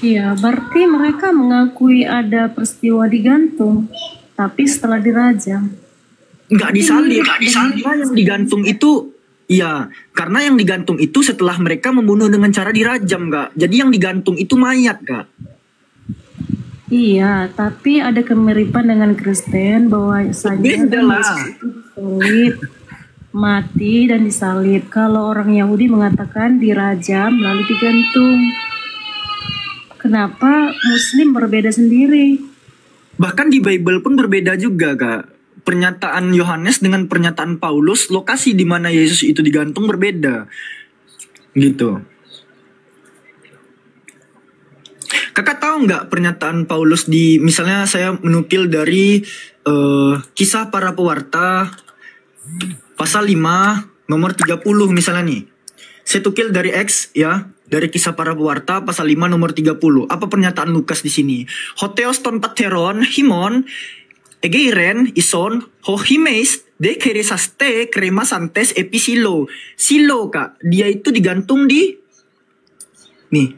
Iya, berarti mereka mengakui ada peristiwa digantung. Tapi setelah dirajam, nggak disalib. Karena yang digantung itu, ya, karena yang digantung itu setelah mereka membunuh dengan cara dirajam, Kak. Jadi yang digantung itu mayat, Kak. Iya, tapi ada kemiripan dengan Kristen bahwa saja Yesus itu disalib, mati dan disalib. Kalau orang Yahudi mengatakan dirajam lalu digantung. Kenapa Muslim berbeda sendiri? Bahkan di Bible pun berbeda juga, Kak. Pernyataan Yohanes dengan pernyataan Paulus, lokasi di mana Yesus itu digantung berbeda. Gitu. Kakak tahu nggak pernyataan Paulus di, misalnya saya menukil dari Kisah Para Pewarta pasal 5 nomor 30 misalnya nih. Saya tukil dari X ya, Dari Kisah Para Pewarta pasal 5 nomor 30. Apa pernyataan Lukas di sini? Hoteos ton pateron himon egeiren ison ho himeis de keresaste kremasantes episilo. Silo kak, dia itu digantung di nih,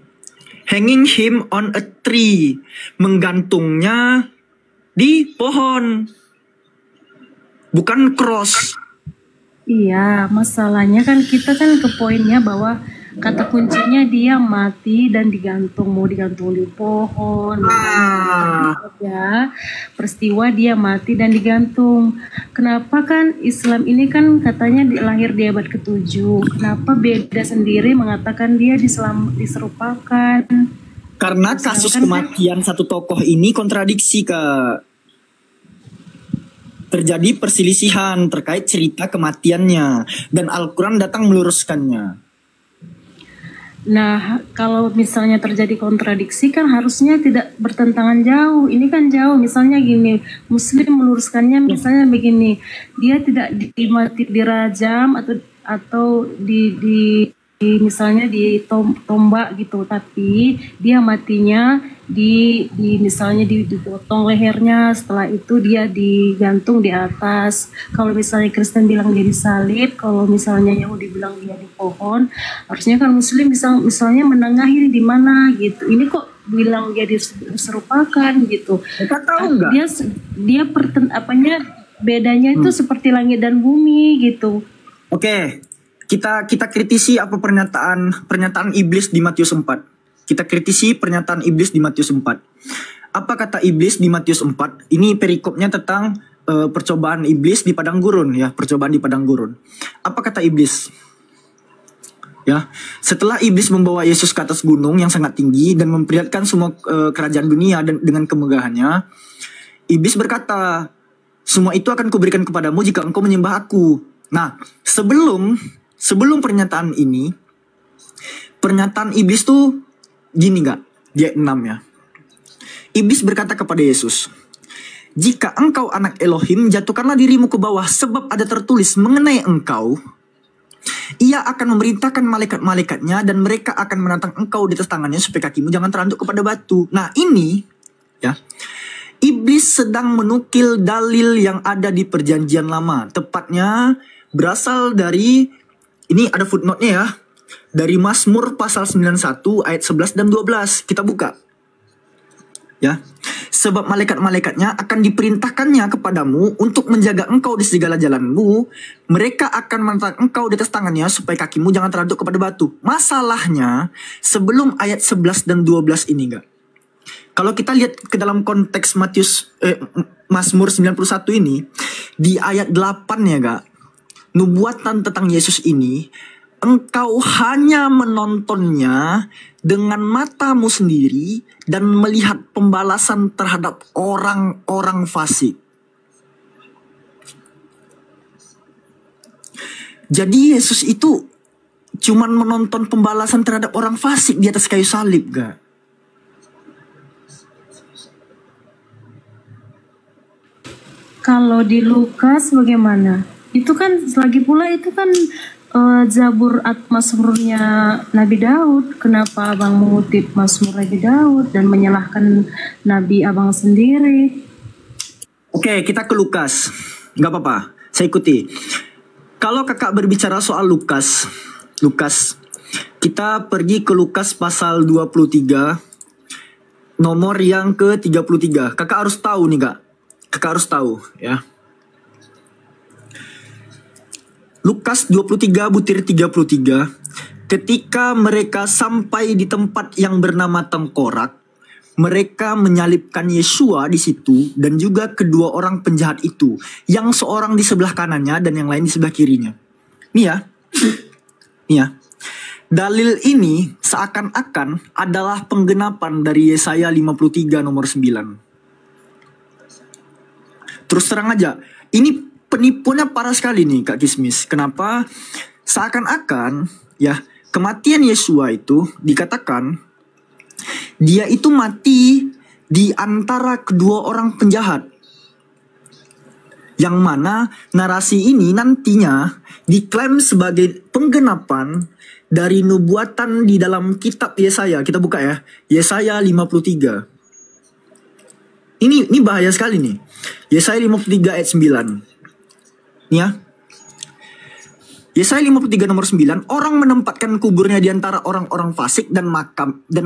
hanging him on a tree, menggantungnya di pohon, bukan cross. Iya, masalahnya kan kita kan ke poinnya bahwa kata kuncinya dia mati dan digantung, mau digantung di pohon, ya peristiwa dia mati dan digantung. Kenapa kan Islam ini kan katanya lahir di abad ke-7, kenapa beda sendiri mengatakan dia diserupakan? Karena kasus kematian satu tokoh ini kontradiksi, Kak. Terjadi perselisihan terkait cerita kematiannya dan Al-Quran datang meluruskannya. Nah, kalau misalnya terjadi kontradiksi kan harusnya tidak bertentangan jauh. Ini kan jauh. Misalnya gini, Muslim meluruskannya misalnya begini, dia tidak dirajam atau misalnya ditombak gitu, tapi dia matinya misalnya dipotong lehernya, setelah itu dia digantung di atas. Kalau misalnya Kristen bilang dia disalib, kalau misalnya Yahudi bilang dia di pohon, harusnya kan Muslim misalnya menengahi di mana gitu. Ini kok bilang dia diserupakan gitu. Kita tahu nggak? Dia bedanya itu seperti langit dan bumi gitu. Oke. Kita kritisi apa pernyataan iblis di Matius 4. Kita kritisi pernyataan iblis di Matius 4. Apa kata iblis di Matius 4? Ini perikopnya tentang percobaan iblis di padang gurun ya, percobaan di padang gurun. Apa kata iblis? Ya, setelah iblis membawa Yesus ke atas gunung yang sangat tinggi dan memperlihatkan semua kerajaan dunia dengan kemegahannya, iblis berkata, "Semua itu akan kuberikan kepadamu jika engkau menyembah aku." Nah, sebelum pernyataan ini, pernyataan iblis tuh gini gak? Di ayat 6 ya. Iblis berkata kepada Yesus, "Jika engkau anak Elohim, jatuhkanlah dirimu ke bawah, sebab ada tertulis mengenai engkau, ia akan memerintahkan malaikat-malaikatnya dan mereka akan menantang engkau di atas tangannya supaya kakimu jangan teranduk kepada batu." Nah ini ya, iblis sedang menukil dalil yang ada di perjanjian lama. Tepatnya berasal dari, ini ada footnote-nya ya, dari Mazmur pasal 91 ayat 11 dan 12. Kita buka. Ya. Sebab malaikat-malaikatnya akan diperintahkannya kepadamu untuk menjaga engkau di segala jalanmu. Mereka akan menantang engkau di atas tangannya supaya kakimu jangan teranduk kepada batu. Masalahnya, sebelum ayat 11 dan 12 ini enggak. Kalau kita lihat ke dalam konteks Mazmur 91 ini, di ayat 8 ya enggak. Nubuatan tentang Yesus ini, engkau hanya menontonnya dengan matamu sendiri dan melihat pembalasan terhadap orang-orang fasik. Jadi Yesus itu cuman menonton pembalasan terhadap orang fasik di atas kayu salib, gak? Kalau di Lukas bagaimana? Itu kan lagi pula itu kan Zabur Mazmurnya Nabi Daud. Kenapa abang mengutip Mazmur Nabi Daud dan menyalahkan Nabi abang sendiri? Oke, kita ke Lukas. Gak apa-apa, saya ikuti. Kalau kakak berbicara soal Lukas, kita pergi ke Lukas pasal 23, nomor yang ke-33. Kakak harus tahu nih kak. Kakak harus tahu ya. Lukas 23 butir 33. Ketika mereka sampai di tempat yang bernama Tengkorak, mereka menyalibkan Yesua di situ dan juga kedua orang penjahat itu, yang seorang di sebelah kanannya dan yang lain di sebelah kirinya. Nih ya. Dalil ini seakan-akan adalah penggenapan dari Yesaya 53 nomor 9. Terus terang aja, ini penipunya parah sekali nih Kak Kismis. Kenapa? Seakan-akan ya, kematian Yesua itu dikatakan dia itu mati di antara kedua orang penjahat. Yang mana narasi ini nantinya diklaim sebagai penggenapan dari nubuatan di dalam kitab Yesaya. Kita buka ya. Yesaya 53. Ini bahaya sekali nih. Yesaya 53 ayat 9. Nih ya. Yesaya 53 nomor 9. Orang menempatkan kuburnya di antara orang-orang fasik dan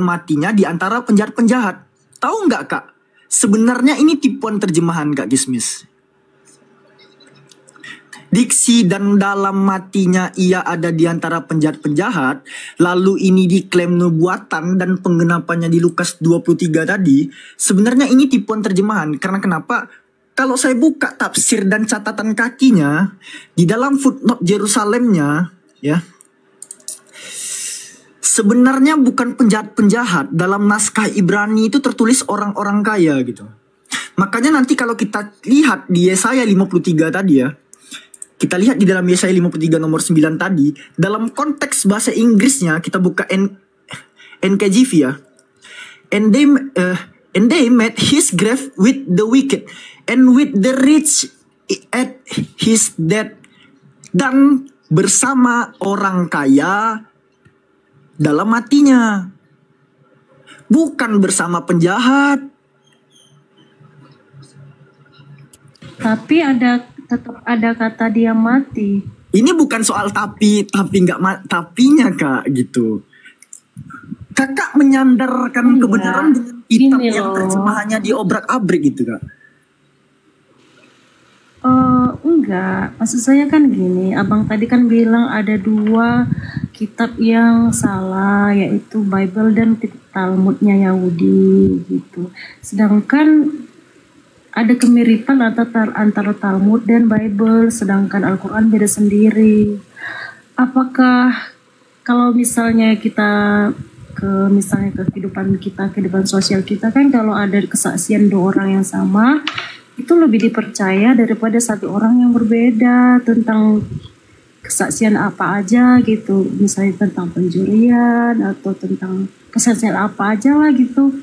matinya di antara penjahat-penjahat. Tahu nggak Kak? Sebenarnya ini tipuan terjemahan Kak Kismis. Diksi dan dalam matinya ia ada di antara penjahat-penjahat. Lalu ini diklaim nubuatan dan penggenapannya di Lukas 23 tadi. Sebenarnya ini tipuan terjemahan. Karena kenapa? Kalau saya buka tafsir dan catatan kakinya, di dalam footnote Yerusalemnya, ya, sebenarnya bukan penjahat-penjahat. Dalam naskah Ibrani itu tertulis orang-orang kaya gitu. Makanya nanti kalau kita lihat di Yesaya 53 tadi ya, kita lihat di dalam Yesaya 53 nomor 9 tadi, dalam konteks bahasa Inggrisnya kita buka NKJV ya. And they made his grave with the wicked and with the rich at his death. Dan bersama orang kaya dalam matinya. Bukan bersama penjahat. Tapi tetap ada kata dia mati. Ini bukan soal tapi nggak tapinya Kak gitu. Kakak menyandarkan kebenaran dengan kitab yang terjemahannya diobrak-abrik gitu Kak. Enggak, maksud saya kan gini, abang tadi kan bilang ada 2 kitab yang salah, yaitu Bible dan Talmudnya Yahudi gitu. Sedangkan ada kemiripan antara Talmud dan Bible, sedangkan Al-Quran beda sendiri. Apakah kalau misalnya kita misalnya kehidupan sosial kita kan, kalau ada kesaksian 2 orang yang sama, itu lebih dipercaya daripada 1 orang yang berbeda tentang kesaksian apa aja gitu, misalnya tentang pencurian atau tentang kesaksian apa aja lah gitu.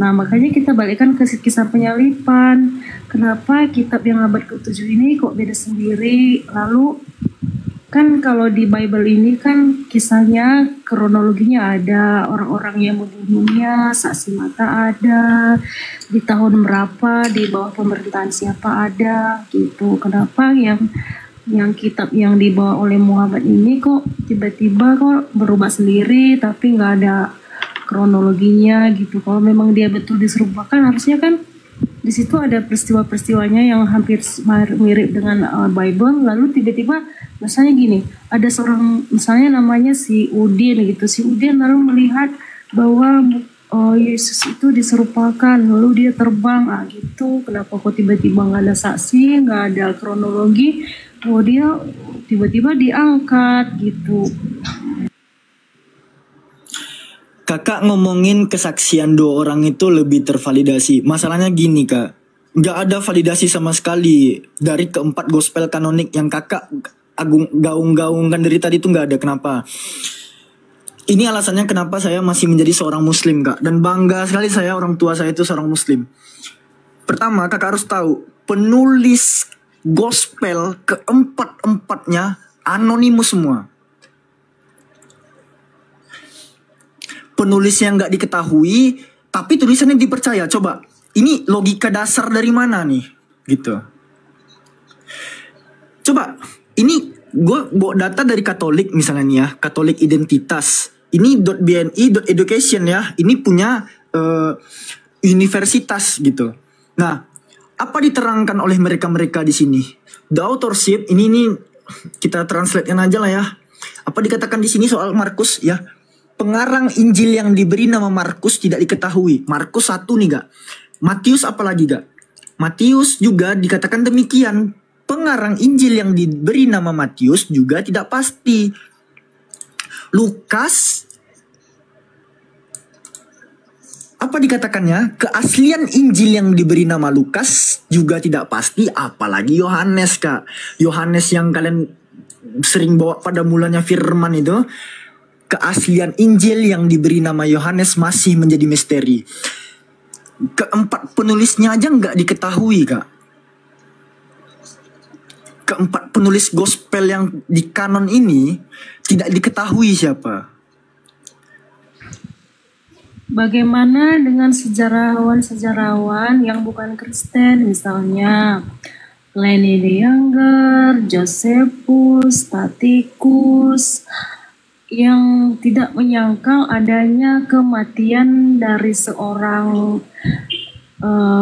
Nah makanya kita balikkan ke kisah penyalipan. Kenapa kitab yang abad ke-7 ini kok beda sendiri? Lalu kan kalau di Bible ini kan kisahnya, kronologinya ada, orang-orang yang membunuhnya, saksi mata ada, di tahun berapa, di bawah pemerintahan siapa ada gitu. Kenapa yang kitab yang dibawa oleh Muhammad ini kok tiba-tiba kok berubah sendiri tapi nggak ada kronologinya gitu? Kalau memang dia betul diserupakan, harusnya kan di situ ada peristiwa-peristiwanya yang hampir mirip dengan Bible. Lalu tiba-tiba misalnya gini, ada seorang misalnya namanya si Udin gitu, si Udin lalu melihat bahwa Yesus itu diserupakan, lalu dia terbang gitu. Kenapa kok tiba-tiba nggak ada saksi, nggak ada kronologi, dia tiba-tiba diangkat gitu. Kakak ngomongin kesaksian 2 orang itu lebih tervalidasi. Masalahnya gini Kak, nggak ada validasi sama sekali dari keempat gospel kanonik yang kakak gaung-gaungkan dari tadi itu nggak ada. Kenapa? Ini alasannya kenapa saya masih menjadi seorang muslim Kak, dan bangga sekali saya orang tua saya itu seorang muslim. Pertama, kakak harus tahu penulis gospel keempat-empatnya anonimus semua. Penulis yang nggak diketahui, tapi tulisannya dipercaya. Coba, ini logika dasar dari mana nih? Gitu. Coba, ini gue bawa data dari Katolik misalnya nih ya, Katolik Identitas. Ini .bni.education ya, ini punya universitas gitu. Nah, apa diterangkan oleh mereka-mereka di sini? The authorship, ini kita translate-kan aja lah ya. Apa dikatakan di sini soal Markus ya? Pengarang Injil yang diberi nama Markus tidak diketahui. Markus 1 nih gak. Matius apalagi gak. Matius juga dikatakan demikian. Pengarang Injil yang diberi nama Matius juga tidak pasti. Lukas, apa dikatakannya? Keaslian Injil yang diberi nama Lukas juga tidak pasti. Apalagi Yohanes Kak. Yohanes yang kalian sering bawa pada mulanya firman itu. Keaslian Injil yang diberi nama Yohanes masih menjadi misteri. Keempat penulisnya aja nggak diketahui Kak. Keempat penulis gospel yang di kanon ini tidak diketahui siapa. Bagaimana dengan sejarawan-sejarawan yang bukan Kristen, misalnya Pliny the Younger, Josephus, Tacitus, yang tidak menyangkal adanya kematian dari seorang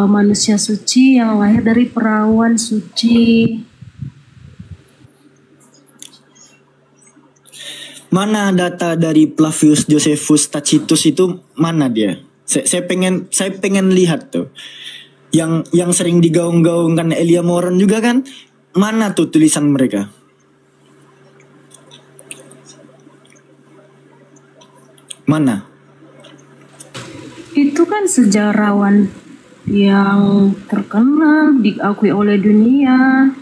manusia suci yang lahir dari perawan suci. Mana data dari Flavius Josephus Tacitus itu, mana dia? Saya pengen lihat tuh. Yang sering digaung-gaungkan Elia Moran juga kan, mana tuh tulisan mereka? Mana? Itu kan sejarawan yang terkenal, diakui oleh dunia.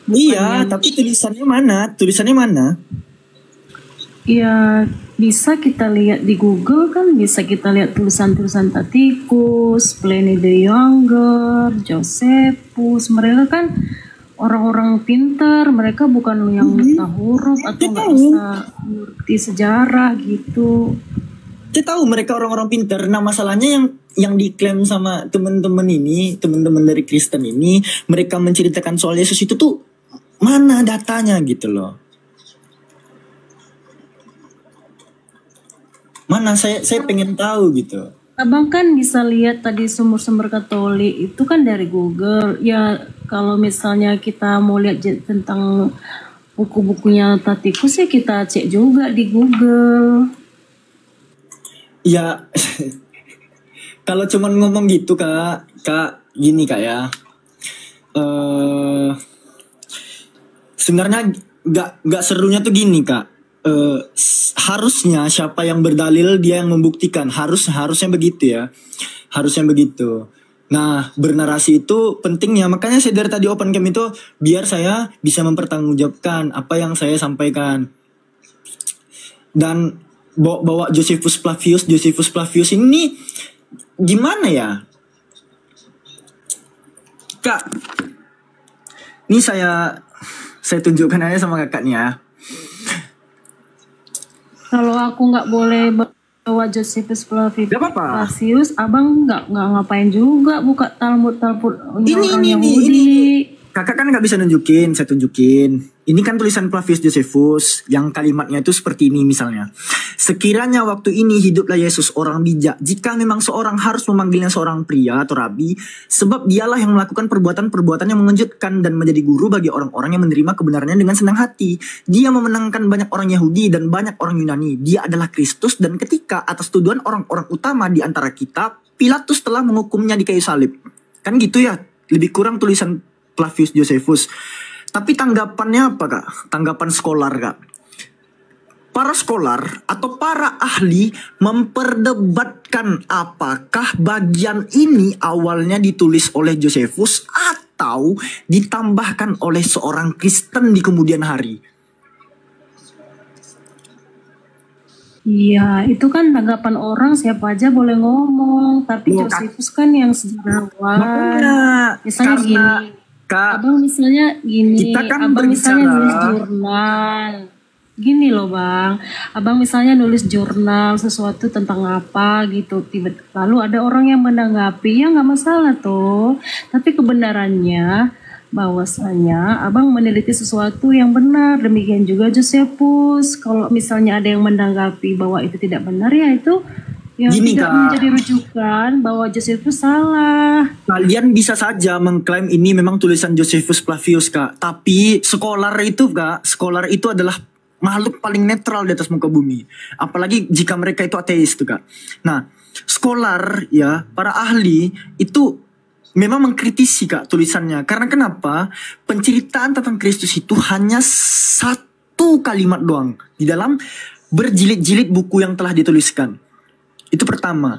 Iya, tapi tulisannya mana? Tulisannya mana? Ya, bisa kita lihat di Google kan, bisa kita lihat tulisan-tulisan Tacitus, Pliny the Younger, Josephus. Mereka kan orang-orang pintar, mereka bukan yang buta huruf atau nggak bisa ngerti sejarah gitu. Saya tahu mereka orang-orang pintar. Nah, masalahnya yang diklaim sama teman-teman dari Kristen ini, mereka menceritakan soal Yesus itu tuh mana datanya gitu loh. Mana saya pengen tahu gitu. Abang kan bisa lihat tadi sumber-sumber Katolik itu kan dari Google. Ya kalau misalnya kita mau lihat tentang buku-bukunya Tacitus ya kita cek juga di Google. Ya kalau cuman ngomong gitu kak gini kak ya. Sebenarnya nggak serunya tuh gini kak. Harusnya siapa yang berdalil dia yang membuktikan, harusnya begitu ya, harusnya begitu. Nah, bernarasi itu pentingnya, makanya saya dari tadi open cam itu biar saya bisa mempertanggungjawabkan apa yang saya sampaikan. Dan bawa Josephus Flavius ini gimana ya kak, ini saya tunjukkan aja sama kakaknya. Kalau aku nggak boleh bawa Josephus Flavius, abang nggak ngapain juga buka Talmud orang Yahudi. Ini. Kakak kan nggak bisa nunjukin, saya tunjukin. Ini kan tulisan Flavius Josephus yang kalimatnya itu seperti ini misalnya. Sekiranya waktu ini hiduplah Yesus orang bijak, jika memang seorang harus memanggilnya seorang pria atau rabi, sebab dialah yang melakukan perbuatan-perbuatan yang mengejutkan dan menjadi guru bagi orang-orang yang menerima kebenarannya dengan senang hati. Dia memenangkan banyak orang Yahudi dan banyak orang Yunani. Dia adalah Kristus, dan ketika atas tuduhan orang-orang utama di antara kita, Pilatus telah menghukumnya di kayu salib. Kan gitu ya, lebih kurang tulisan Flavius Josephus. Tapi tanggapannya apa kak? Tanggapan skolar kak? Para skolar atau para ahli memperdebatkan apakah bagian ini awalnya ditulis oleh Josephus atau ditambahkan oleh seorang Kristen di kemudian hari. Iya, itu kan tanggapan orang, siapa aja boleh ngomong. Tapi Josephus kan yang sejarawan. Misalnya gini. Kak, abang misalnya gini, kan abang misalnya nulis jurnal, gini loh bang, abang misalnya nulis jurnal sesuatu tentang apa gitu, lalu ada orang yang menanggapi, ya nggak masalah tuh, tapi kebenarannya bahwasanya abang meneliti sesuatu yang benar. Demikian juga Josephus, kalau misalnya ada yang menanggapi bahwa itu tidak benar, ya itu yang gini, tidak menjadi rujukan bahwa Josephus salah. Kalian bisa saja mengklaim ini memang tulisan Josephus Flavius kak, tapi skolar itu adalah makhluk paling netral di atas muka bumi, apalagi jika mereka itu ateis tuh kak. Nah, skolar ya, para ahli itu memang mengkritisi kak tulisannya, karena kenapa? Penceritaan tentang Kristus itu hanya satu kalimat doang di dalam berjilid-jilid buku yang telah dituliskan. Itu pertama.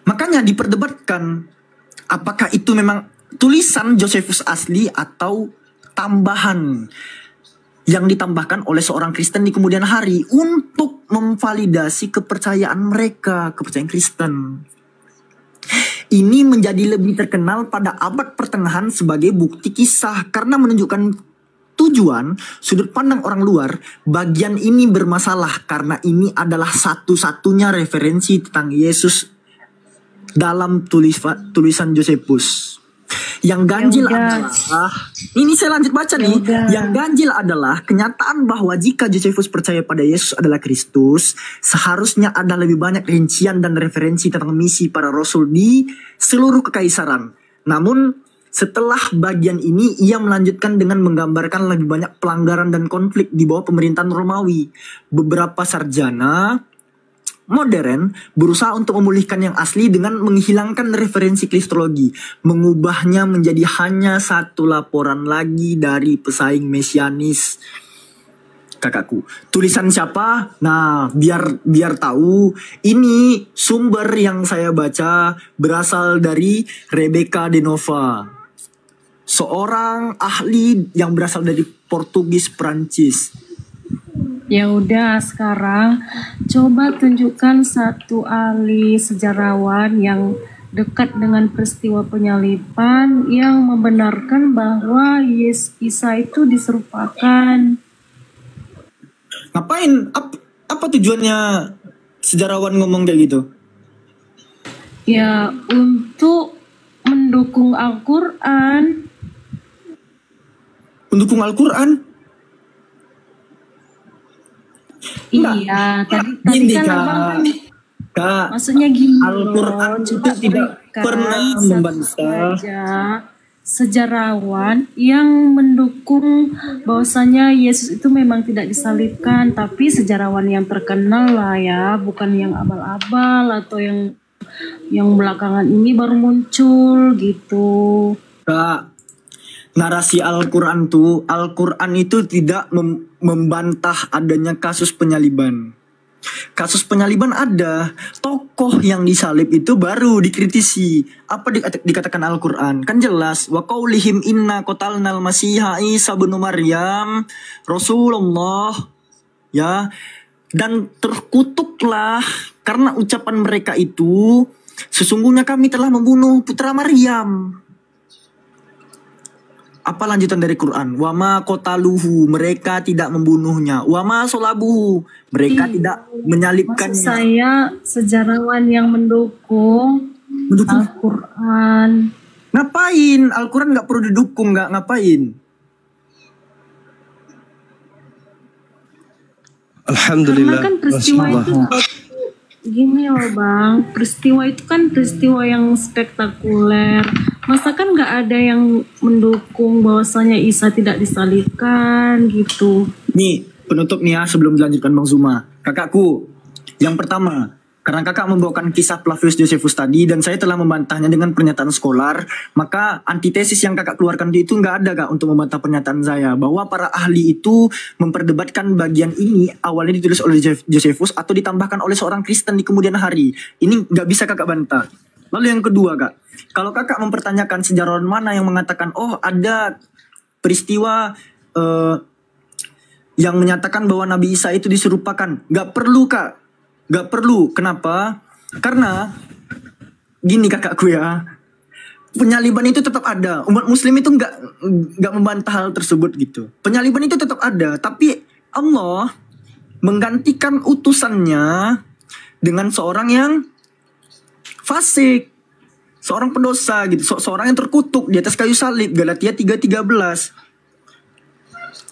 Makanya diperdebatkan apakah itu memang tulisan Josephus asli atau tambahan yang ditambahkan oleh seorang Kristen di kemudian hari untuk memvalidasi kepercayaan mereka, kepercayaan Kristen. Ini menjadi lebih terkenal pada abad pertengahan sebagai bukti kisah karena menunjukkan tujuan sudut pandang orang luar, bagian ini bermasalah karena ini adalah satu-satunya referensi tentang Yesus dalam tulisan Josephus. Yang ganjil adalah, ini saya lanjut baca nih. Yang ganjil adalah kenyataan bahwa jika Josephus percaya pada Yesus adalah Kristus, seharusnya ada lebih banyak rincian dan referensi tentang misi para rasul di seluruh kekaisaran. Namun setelah bagian ini, ia melanjutkan dengan menggambarkan lebih banyak pelanggaran dan konflik di bawah pemerintahan Romawi. Beberapa sarjana modern berusaha untuk memulihkan yang asli dengan menghilangkan referensi kristologi, mengubahnya menjadi hanya satu laporan lagi dari pesaing mesianis. Kakakku, tulisan siapa? Nah, biar tahu, ini sumber yang saya baca berasal dari Rebecca de Nova, seorang ahli yang berasal dari Portugis Prancis. Ya udah, sekarang coba tunjukkan satu ahli sejarawan yang dekat dengan peristiwa penyaliban yang membenarkan bahwa Isa itu diserupakan. Ngapain? Apa tujuannya sejarawan ngomong kayak gitu? Ya, untuk mendukung Al-Quran. Mendukung Al-Quran? Iya, tadi kan abang Kak, maksudnya gini Al-Quran itu tidak pernah membantah sejarawan yang mendukung bahwasanya Yesus itu memang tidak disalibkan, tapi sejarawan yang terkenal lah ya, bukan yang abal-abal atau yang belakangan ini baru muncul gitu. Kak, narasi Al-Quran itu tidak membantah adanya kasus penyaliban. Kasus penyaliban ada, tokoh yang disalib itu baru dikritisi. Apa dikatakan Al-Quran? Kan jelas, wa qaulihim inna qatalnal masiha Isa bin Maryam Rasulullah, ya. Dan terkutuklah karena ucapan mereka itu, sesungguhnya kami telah membunuh putra Maryam. Apa lanjutan dari Quran? Wama kotaluhu, mereka tidak membunuhnya. Wama solabuhu, mereka tidak menyalibkannya. Maksud saya sejarawan yang mendukung Al-Quran. Ngapain? Al-Quran nggak perlu didukung, nggak ngapain? Alhamdulillah. Karena kan peristiwa itu gini loh bang, peristiwa itu kan peristiwa yang spektakuler. Masa kan nggak ada yang mendukung bahwasanya Isa tidak disalibkan gitu. Nih penutup nih ya, sebelum dilanjutkan Bang Zuma. Kakakku, yang pertama, karena kakak membawakan kisah Flavius Josephus tadi dan saya telah membantahnya dengan pernyataan scholar, maka antitesis yang kakak keluarkan itu nggak ada kak untuk membantah pernyataan saya bahwa para ahli itu memperdebatkan bagian ini awalnya ditulis oleh Josephus atau ditambahkan oleh seorang Kristen di kemudian hari. Ini nggak bisa kakak bantah. Lalu yang kedua kak, kalau kakak mempertanyakan sejarawan mana yang mengatakan oh ada peristiwa yang menyatakan bahwa Nabi Isa itu diserupakan, nggak perlu kak. Gak perlu. Kenapa? Karena gini kakakku ya, penyaliban itu tetap ada. Umat muslim itu gak membantah hal tersebut gitu. Penyaliban itu tetap ada, tapi Allah menggantikan utusannya dengan seorang yang fasik, seorang pendosa gitu, seorang yang terkutuk di atas kayu salib. Galatia 3:13.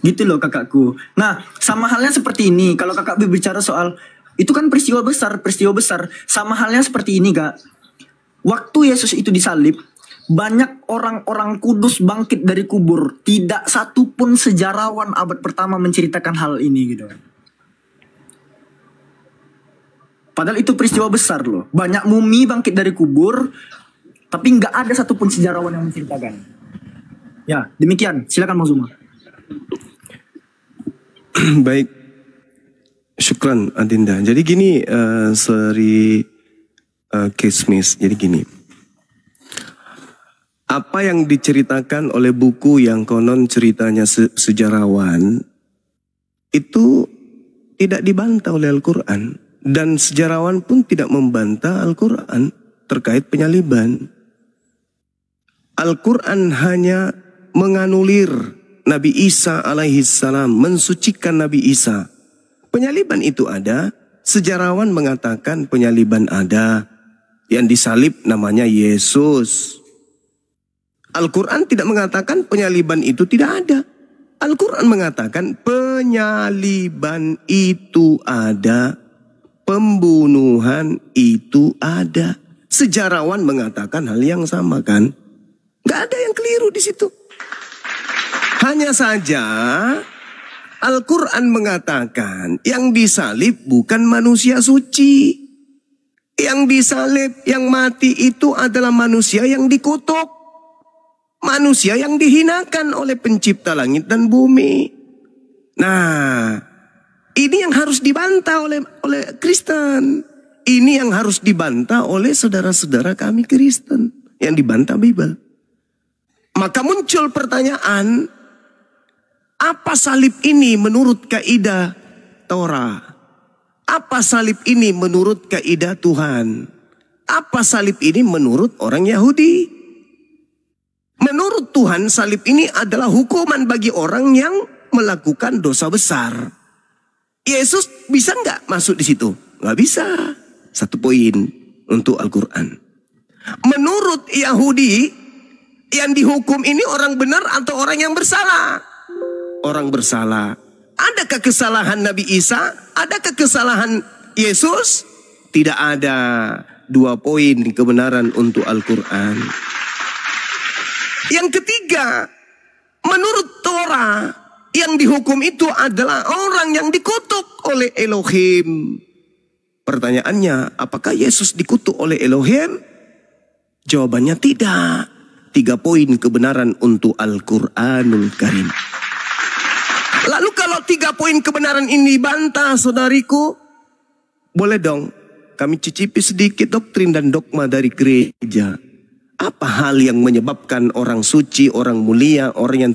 Gitu loh kakakku. Nah, sama halnya seperti ini. Kalau kakak berbicara soal itu kan peristiwa besar. Sama halnya seperti ini kak. Waktu Yesus itu disalib, banyak orang-orang kudus bangkit dari kubur. Tidak satu pun sejarawan abad pertama menceritakan hal ini gitu. Padahal itu peristiwa besar loh. Banyak mumi bangkit dari kubur, tapi nggak ada satupun sejarawan yang menceritakan. Ya, demikian. Silakan Mas Zuma. Baik. Syukran Adinda. Jadi gini seri Kismis. Jadi gini. Apa yang diceritakan oleh buku yang konon ceritanya sejarawan itu tidak dibantah oleh Al-Quran. Dan sejarawan pun tidak membantah Al-Quran terkait penyaliban. Al-Quran hanya menganulir Nabi Isa alaihissalam, mensucikan Nabi Isa. Penyaliban itu ada, sejarawan mengatakan penyaliban ada. Yang disalib namanya Yesus. Al-Quran tidak mengatakan penyaliban itu tidak ada. Al-Quran mengatakan penyaliban itu ada, pembunuhan itu ada. Sejarawan mengatakan hal yang sama kan? Gak ada yang keliru di situ. Hanya saja Al-Quran mengatakan yang disalib bukan manusia suci. Yang disalib, yang mati itu adalah manusia yang dikutuk. Manusia yang dihinakan oleh pencipta langit dan bumi. Nah, ini yang harus dibantah oleh Kristen. Ini yang harus dibantah oleh saudara-saudara kami Kristen. Yang dibantah Bible. Maka muncul pertanyaan, apa salib ini menurut kaidah Torah? Apa salib ini menurut kaidah Tuhan? Apa salib ini menurut orang Yahudi? Menurut Tuhan, salib ini adalah hukuman bagi orang yang melakukan dosa besar. Yesus bisa nggak masuk di situ? Nggak bisa. Satu poin untuk Al-Quran. Menurut Yahudi, yang dihukum ini orang benar atau orang yang bersalah? Orang bersalah. Adakah kesalahan Nabi Isa? Adakah kesalahan Yesus? Tidak ada. 2 poin kebenaran untuk Al-Quran. Yang ketiga, menurut Torah, yang dihukum itu adalah orang yang dikutuk oleh Elohim. Pertanyaannya, apakah Yesus dikutuk oleh Elohim? Jawabannya tidak. 3 poin kebenaran untuk Al-Quranul Karim. Lalu kalau 3 poin kebenaran ini dibantah, saudariku, boleh dong kami cicipi sedikit doktrin dan dogma dari gereja. Apa hal yang menyebabkan orang suci, orang mulia, orang yang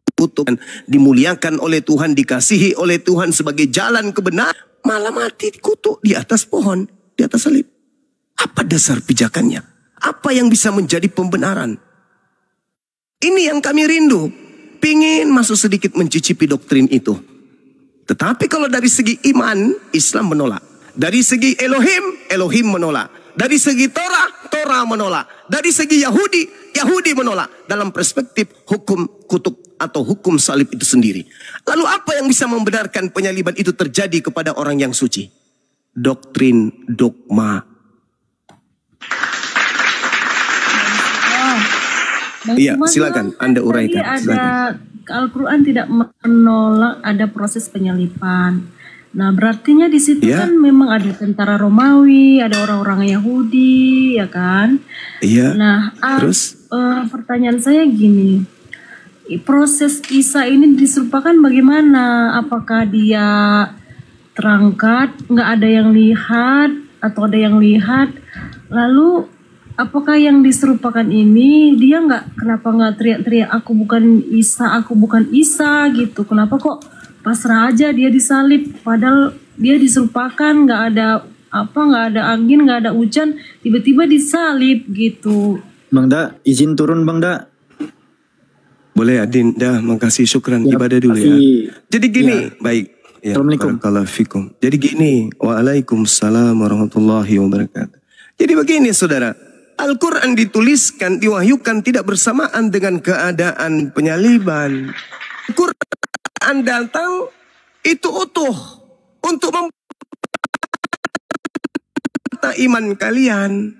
dikutuk, dimuliakan oleh Tuhan, dikasihi oleh Tuhan sebagai jalan kebenaran, malah mati dikutuk di atas pohon, di atas salib? Apa dasar pijakannya? Apa yang bisa menjadi pembenaran? Ini yang kami rindu. Pingin masuk sedikit mencicipi doktrin itu. Tetapi kalau dari segi iman, Islam menolak. Dari segi Elohim, Elohim menolak. Dari segi Torah, Torah menolak. Dari segi Yahudi, Yahudi menolak. Dalam perspektif hukum kutuk atau hukum salib itu sendiri. Lalu apa yang bisa membenarkan penyaliban itu terjadi kepada orang yang suci? Doktrin dogma. Iya, silakan Anda uraikan. Ada Al-Quran tidak menolak ada proses penyaliban. Nah, berartinya di situ kan memang ada tentara Romawi, ada orang-orang Yahudi, ya kan? Iya. Nah, terus pertanyaan saya gini, proses Isa ini diserupakan bagaimana? Apakah dia terangkat, nggak ada yang lihat, atau ada yang lihat? Lalu apakah yang diserupakan ini dia kenapa nggak teriak-teriak aku bukan Isa gitu? Kenapa kok pasrah aja dia disalib? Padahal dia diserupakan, nggak ada angin, nggak ada hujan, tiba-tiba disalib gitu. Bang Da, izin turun Bang Da. Boleh Adin, makasih, syukran, ibadah dulu ya. Jadi gini, baik. Ya, Assalamualaikum. Fikum. Jadi gini, waalaikumsalam warahmatullahi wabarakatuh. Jadi begini saudara. Al-Quran dituliskan, diwahyukan tidak bersamaan dengan keadaan penyaliban. Al-Quran datang itu utuh untuk membantah iman kalian.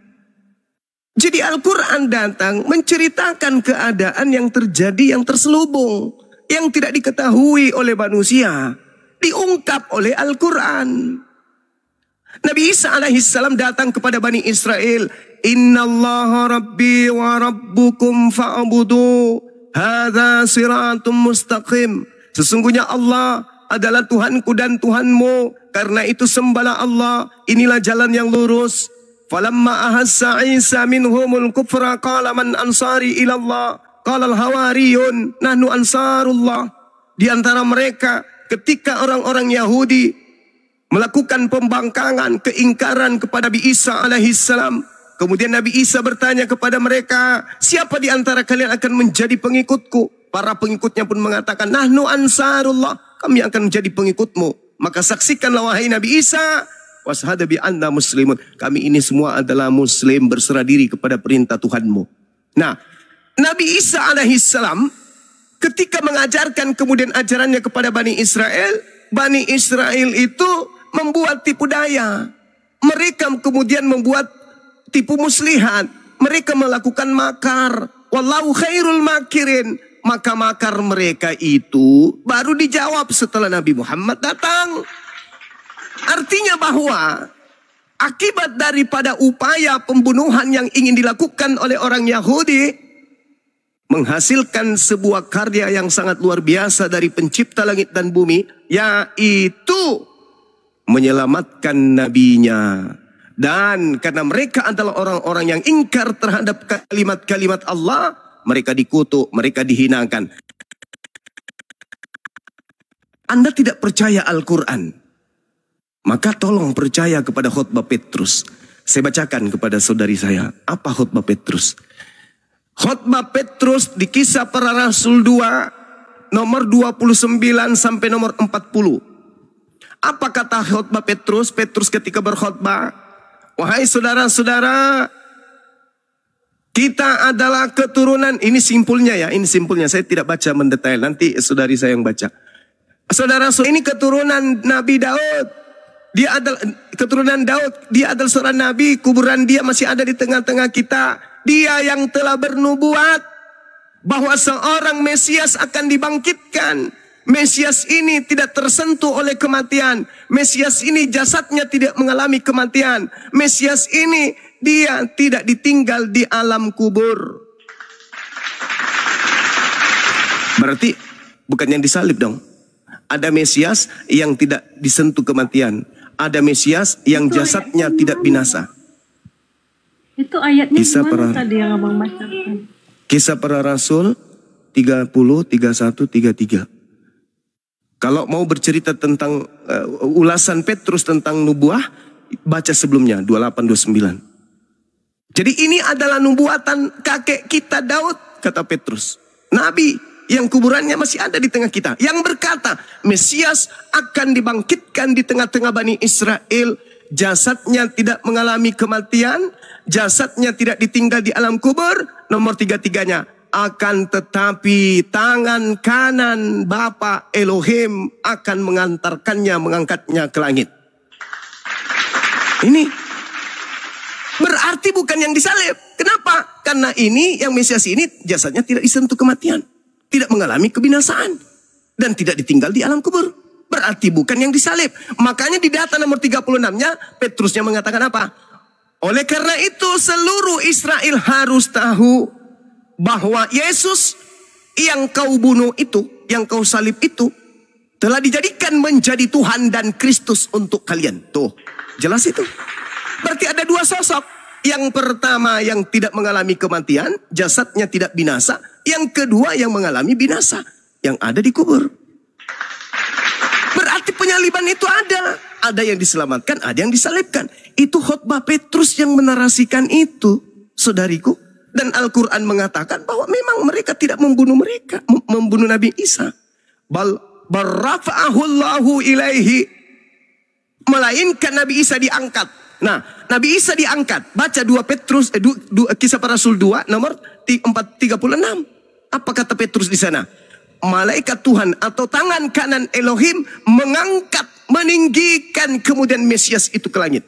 Jadi Al-Quran datang menceritakan keadaan yang terjadi, yang terselubung, yang tidak diketahui oleh manusia, diungkap oleh Al-Quran. Nabi Isa alaihissalam datang kepada Bani Israel. Innallaha rabbi wa rabbukum fa'budu. Hadza siratum mustaqim. Sesungguhnya Allah adalah Tuhanku dan Tuhanmu. Karena itu sembahlah Allah. Inilah jalan yang lurus. Falamma ahassa Isa minhumul kufra qala man ansari ilallah. Qala al-hawariyun nahnu ansarullah. Di antara mereka ketika orang-orang Yahudi melakukan pembangkangan, keingkaran kepada Nabi Isa alaihissalam, Kemudian Nabi Isa bertanya kepada mereka, siapa di antara kalian akan menjadi pengikutku? Para pengikutnya pun mengatakan, nahnu ansarullah, kami akan menjadi pengikutmu. Maka saksikanlah wahai Nabi Isa, washhadu bi anna muslimun, kami ini semua adalah muslim, berserah diri kepada perintah Tuhanmu. Nah, Nabi Isa alaihissalam ketika mengajarkan kemudian ajarannya kepada Bani Israel itu membuat tipu daya. Mereka kemudian membuat tipu muslihat. Mereka melakukan makar. Wallahu khairul makirin. Maka makar mereka itu baru dijawab setelah Nabi Muhammad datang. Artinya bahwa akibat daripada upaya pembunuhan yang ingin dilakukan oleh orang Yahudi menghasilkan sebuah karya yang sangat luar biasa dari pencipta langit dan bumi, yaitu menyelamatkan nabinya. Dan karena mereka adalah orang-orang yang ingkar terhadap kalimat-kalimat Allah, mereka dikutuk, mereka dihinakan. Anda tidak percaya Al-Quran, maka tolong percaya kepada khutbah Petrus. Saya bacakan kepada saudari saya, apa khutbah Petrus? Khutbah Petrus di Kisah Para Rasul 2, nomor 29 sampai nomor 40. Apa kata khutbah Petrus? Petrus ketika berkhutbah, wahai saudara-saudara, kita adalah keturunan, ini simpulnya ya, ini simpulnya, saya tidak baca mendetail, nanti saudari saya yang baca. Saudara-saudara, ini keturunan Nabi Daud. Dia adalah keturunan Daud, dia adalah seorang nabi, kuburan dia masih ada di tengah-tengah kita. Dia yang telah bernubuat bahwa seorang Mesias akan dibangkitkan. Mesias ini tidak tersentuh oleh kematian. Mesias ini jasadnya tidak mengalami kematian. Mesias ini dia tidak ditinggal di alam kubur. Berarti bukan yang disalib dong. Ada Mesias yang tidak disentuh kematian. Ada Mesias yang jasadnya tidak binasa. Itu ayatnya Kisah gimana tadi yang abang bacakan? Kisah Para Rasul 30, 31, 33. Kalau mau bercerita tentang ulasan Petrus tentang nubuah, baca sebelumnya 28, 29. Jadi ini adalah nubuatan kakek kita Daud, kata Petrus. Nabi yang kuburannya masih ada di tengah kita. Yang berkata, Mesias akan dibangkitkan di tengah-tengah Bani Israel. Jasadnya tidak mengalami kematian. Jasadnya tidak ditinggal di alam kubur. Nomor 33-nya. Akan tetapi tangan kanan Bapa Elohim akan mengantarkannya, mengangkatnya ke langit. Ini berarti bukan yang disalib. Kenapa? Karena ini, yang Mesias ini jasadnya tidak disentuh kematian. Tidak mengalami kebinasaan. Dan tidak ditinggal di alam kubur. Berarti bukan yang disalib. Makanya di data nomor 36-nya, Petrusnya mengatakan apa? Oleh karena itu seluruh Israel harus tahu bahwa Yesus yang kau bunuh itu, yang kau salib itu, telah dijadikan menjadi Tuhan dan Kristus untuk kalian. Tuh, jelas itu. Berarti ada dua sosok. Yang pertama yang tidak mengalami kematian, jasadnya tidak binasa. Yang kedua yang mengalami binasa, yang ada di kubur. Berarti penyaliban itu ada. Ada yang diselamatkan, ada yang disalibkan. Itu khutbah Petrus yang menarasikan itu, saudariku. Dan Al-Quran mengatakan bahwa memang mereka tidak membunuh membunuh Nabi Isa. Barrafa'ahullahu ilaihi. Melainkan Nabi Isa diangkat. Nah, Nabi Isa diangkat. Baca 2 Petrus, Kisah Para Rasul 2, nomor 36. Apa kata Petrus di sana? Malaikat Tuhan atau tangan kanan Elohim mengangkat, meninggikan kemudian Mesias itu ke langit.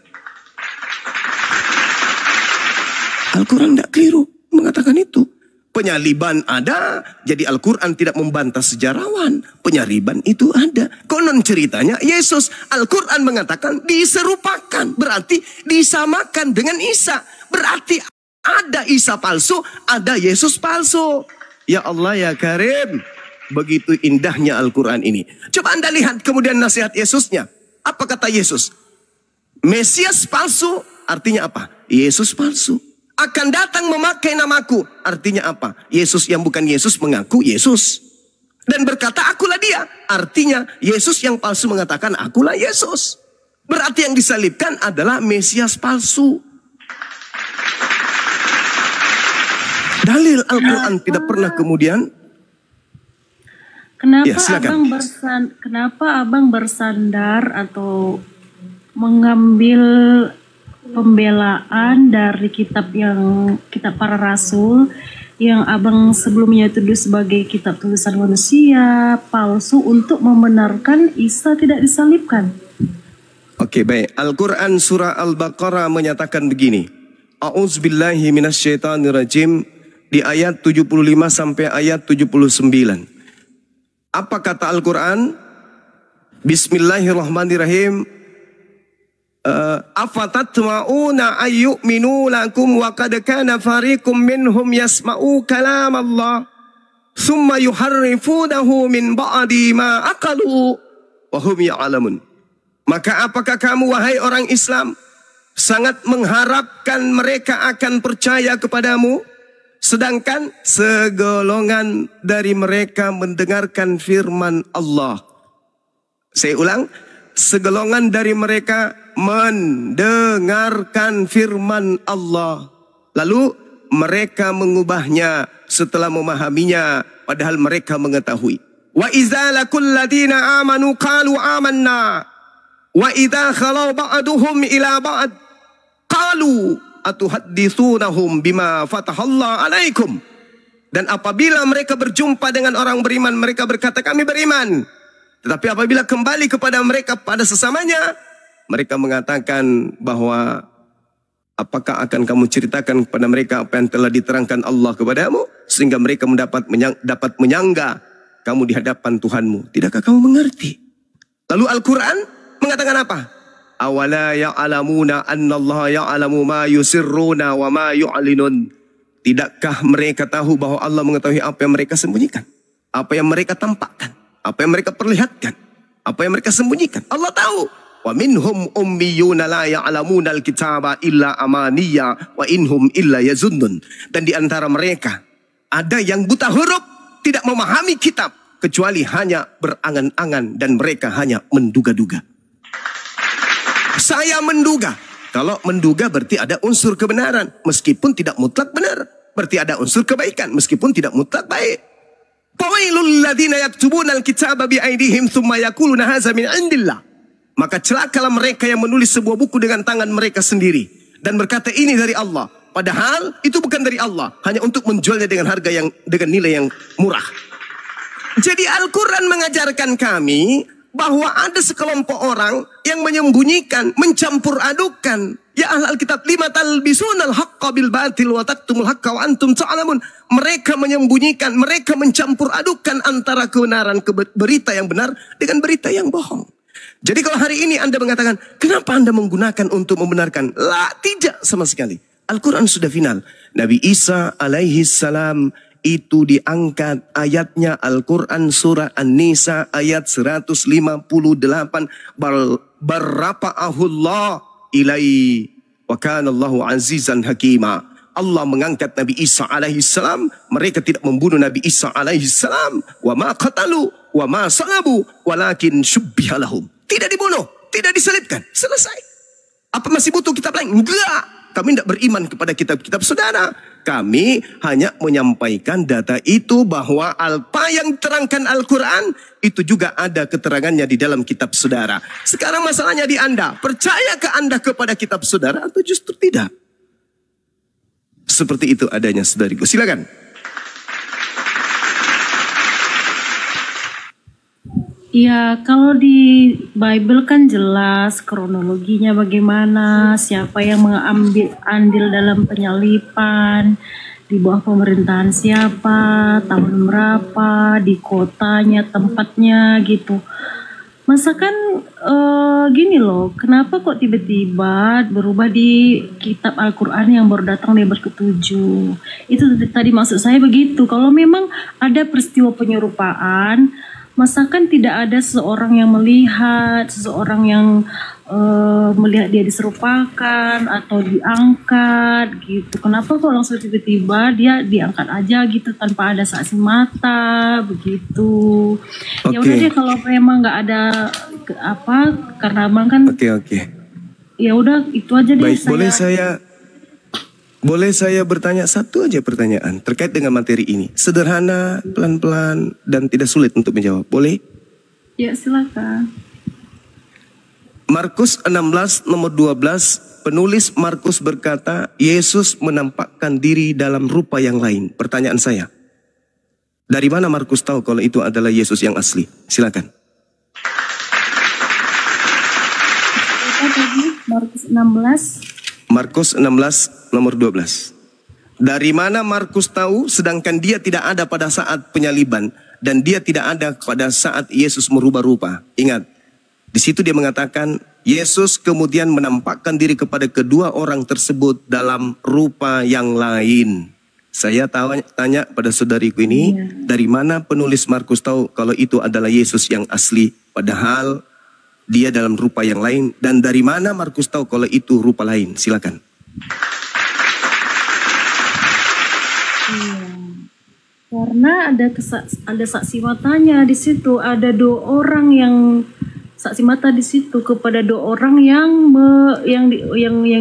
Al-Quran tidak keliru mengatakan itu. Penyaliban ada, jadi Al-Quran tidak membantah sejarawan. Penyaliban itu ada. Konon ceritanya Yesus, Al-Quran mengatakan diserupakan. Berarti disamakan dengan Isa. Berarti ada Isa palsu, ada Yesus palsu. Ya Allah ya Karim. Begitu indahnya Al-Quran ini. Coba Anda lihat kemudian nasihat Yesusnya. Apa kata Yesus? Mesias palsu artinya apa? Yesus palsu. Akan datang memakai namaku. Artinya apa? Yesus yang bukan Yesus mengaku Yesus. Dan berkata akulah dia. Artinya Yesus yang palsu mengatakan akulah Yesus. Berarti yang disalibkan adalah Mesias palsu. Dalil Al-Quran tidak pernah kemudian. Kenapa Ya, silakan. kenapa abang bersandar atau mengambil pembelaan dari kitab para rasul yang abang sebelumnya tuduh sebagai kitab tulisan manusia palsu untuk membenarkan Isa tidak disalibkan? Oke, baik. Al-Quran surah Al-Baqarah menyatakan begini. A'udzubillahi minasyaitonirrajim di ayat 75 sampai ayat 79. Apa kata Al-Quran? Bismillahirrahmanirrahim. Afatatma'una ayyu'minu lakum wa qad kana fariqum minhum yasma'u kalam Allah thumma yuharrifunahu min ba'di ma aqalu wa hum ya'lamun. Maka apakah kamu wahai orang Islam sangat mengharapkan mereka akan percaya kepadamu, sedangkan segolongan dari mereka mendengarkan firman Allah. Saya ulang, segolongan dari mereka mendengarkan firman Allah, lalu mereka mengubahnya setelah memahaminya, padahal mereka mengetahui. Wa idza laqul ladina amanu qalu amanna wa idza khalau ba'duhum ila ba'd qalu atuhadditsunahum bima fatahallahu alaikum. Dan apabila mereka berjumpa dengan orang beriman, mereka berkata kami beriman. Tetapi apabila kembali kepada mereka pada sesamanya, mereka mengatakan bahwa apakah akan kamu ceritakan kepada mereka apa yang telah diterangkan Allah kepadamu, sehingga mereka dapat menyangga kamu di hadapan Tuhanmu. Tidakkah kamu mengerti? Lalu Al-Quran mengatakan apa? Awala ya'lamuna annallaha ya'lamu ma yusirruna wa ma yu'linun. Tidakkah mereka tahu bahwa Allah mengetahui apa yang mereka sembunyikan, apa yang mereka tampakkan, apa yang mereka perlihatkan, apa yang mereka sembunyikan? Allah tahu. Wa minhum ummiyuna la ya'lamuna al-kitaba illa amaniya wa inhum illa yazunnun. Dan di antara mereka ada yang buta huruf, tidak memahami kitab, kecuali hanya berangan-angan dan mereka hanya menduga-duga. Saya menduga. Kalau menduga berarti ada unsur kebenaran, meskipun tidak mutlak benar. Berarti ada unsur kebaikan, meskipun tidak mutlak baik. Fawailul ladzina yaktubuna al-kitaba bi'aidihim tsumma yaquluna hadza min indillah. Maka celakalah mereka yang menulis sebuah buku dengan tangan mereka sendiri dan berkata ini dari Allah, padahal itu bukan dari Allah, hanya untuk menjualnya dengan nilai yang murah. Jadi Al-Quran mengajarkan kami bahwa ada sekelompok orang yang menyembunyikan, mencampur adukan. Ya ahlal kitab, lima talbisunal haqqa bil batil wa taktumul haqqa wa antum ta'lamun. Mereka menyembunyikan, mereka mencampur adukan antara kebenaran berita yang benar dengan berita yang bohong. Jadi kalau hari ini Anda mengatakan, kenapa Anda menggunakan untuk membenarkan? Lah, tidak sama sekali. Al-Quran sudah final. Nabi Isa alaihi salam itu diangkat, ayatnya Al-Quran surah An-Nisa ayat 158. Barrafa'ahullah ilai wa kanallahu azizan hakima. Allah mengangkat Nabi Isa alaihi salam. Mereka tidak membunuh Nabi Isa alaihi salam. Wa ma qatalu wa ma salabu walakin syubbiha lahum. Tidak dibunuh, tidak disalibkan. Selesai. Apa masih butuh kitab lain? Enggak. Kami tidak beriman kepada kitab-kitab saudara. Kami hanya menyampaikan data itu bahwa apa yang diterangkan Al-Quran itu juga ada keterangannya di dalam kitab saudara. Sekarang masalahnya di Anda. Percayakah Anda kepada kitab saudara atau justru tidak? Seperti itu adanya saudariku. Silakan. Ya, kalau di Bible kan jelas kronologinya bagaimana, siapa yang mengambil andil dalam penyalipan, di bawah pemerintahan siapa, tahun berapa, di kotanya, tempatnya gitu. Masa kan gini loh, kenapa kok tiba-tiba berubah di kitab Al-Quran yang baru datang di abad ke-7? Itu tadi maksud saya begitu, kalau memang ada peristiwa penyerupaan, masakan tidak ada seseorang yang melihat, seseorang yang melihat dia diserupakan atau diangkat gitu. Kenapa kok langsung tiba-tiba dia diangkat aja gitu tanpa ada saksi mata begitu. Okay. Ya udah deh kalau memang nggak ada karena abang kan. Oke. Ya udah itu aja deh. Baik, boleh saya Boleh saya bertanya satu aja pertanyaan terkait dengan materi ini? Sederhana, pelan-pelan, dan tidak sulit untuk menjawab. Boleh? Ya, silakan. Markus 16 nomor 12, penulis Markus berkata, Yesus menampakkan diri dalam rupa yang lain. Pertanyaan saya, dari mana Markus tahu kalau itu adalah Yesus yang asli? Silakan. Markus 16. Markus 16 nomor 12. Dari mana Markus tahu sedangkan dia tidak ada pada saat penyaliban dan dia tidak ada pada saat Yesus merubah rupa? Ingat, di situ dia mengatakan Yesus kemudian menampakkan diri kepada kedua orang tersebut dalam rupa yang lain. Saya tanya pada saudariku ini, dari mana penulis Markus tahu kalau itu adalah Yesus yang asli padahal dia dalam rupa yang lain, dan dari mana Markus tahu kalau itu rupa lain? Silakan. Iya. Karena ada saksi matanya di situ, ada 2 orang yang saksi mata di situ kepada 2 orang yang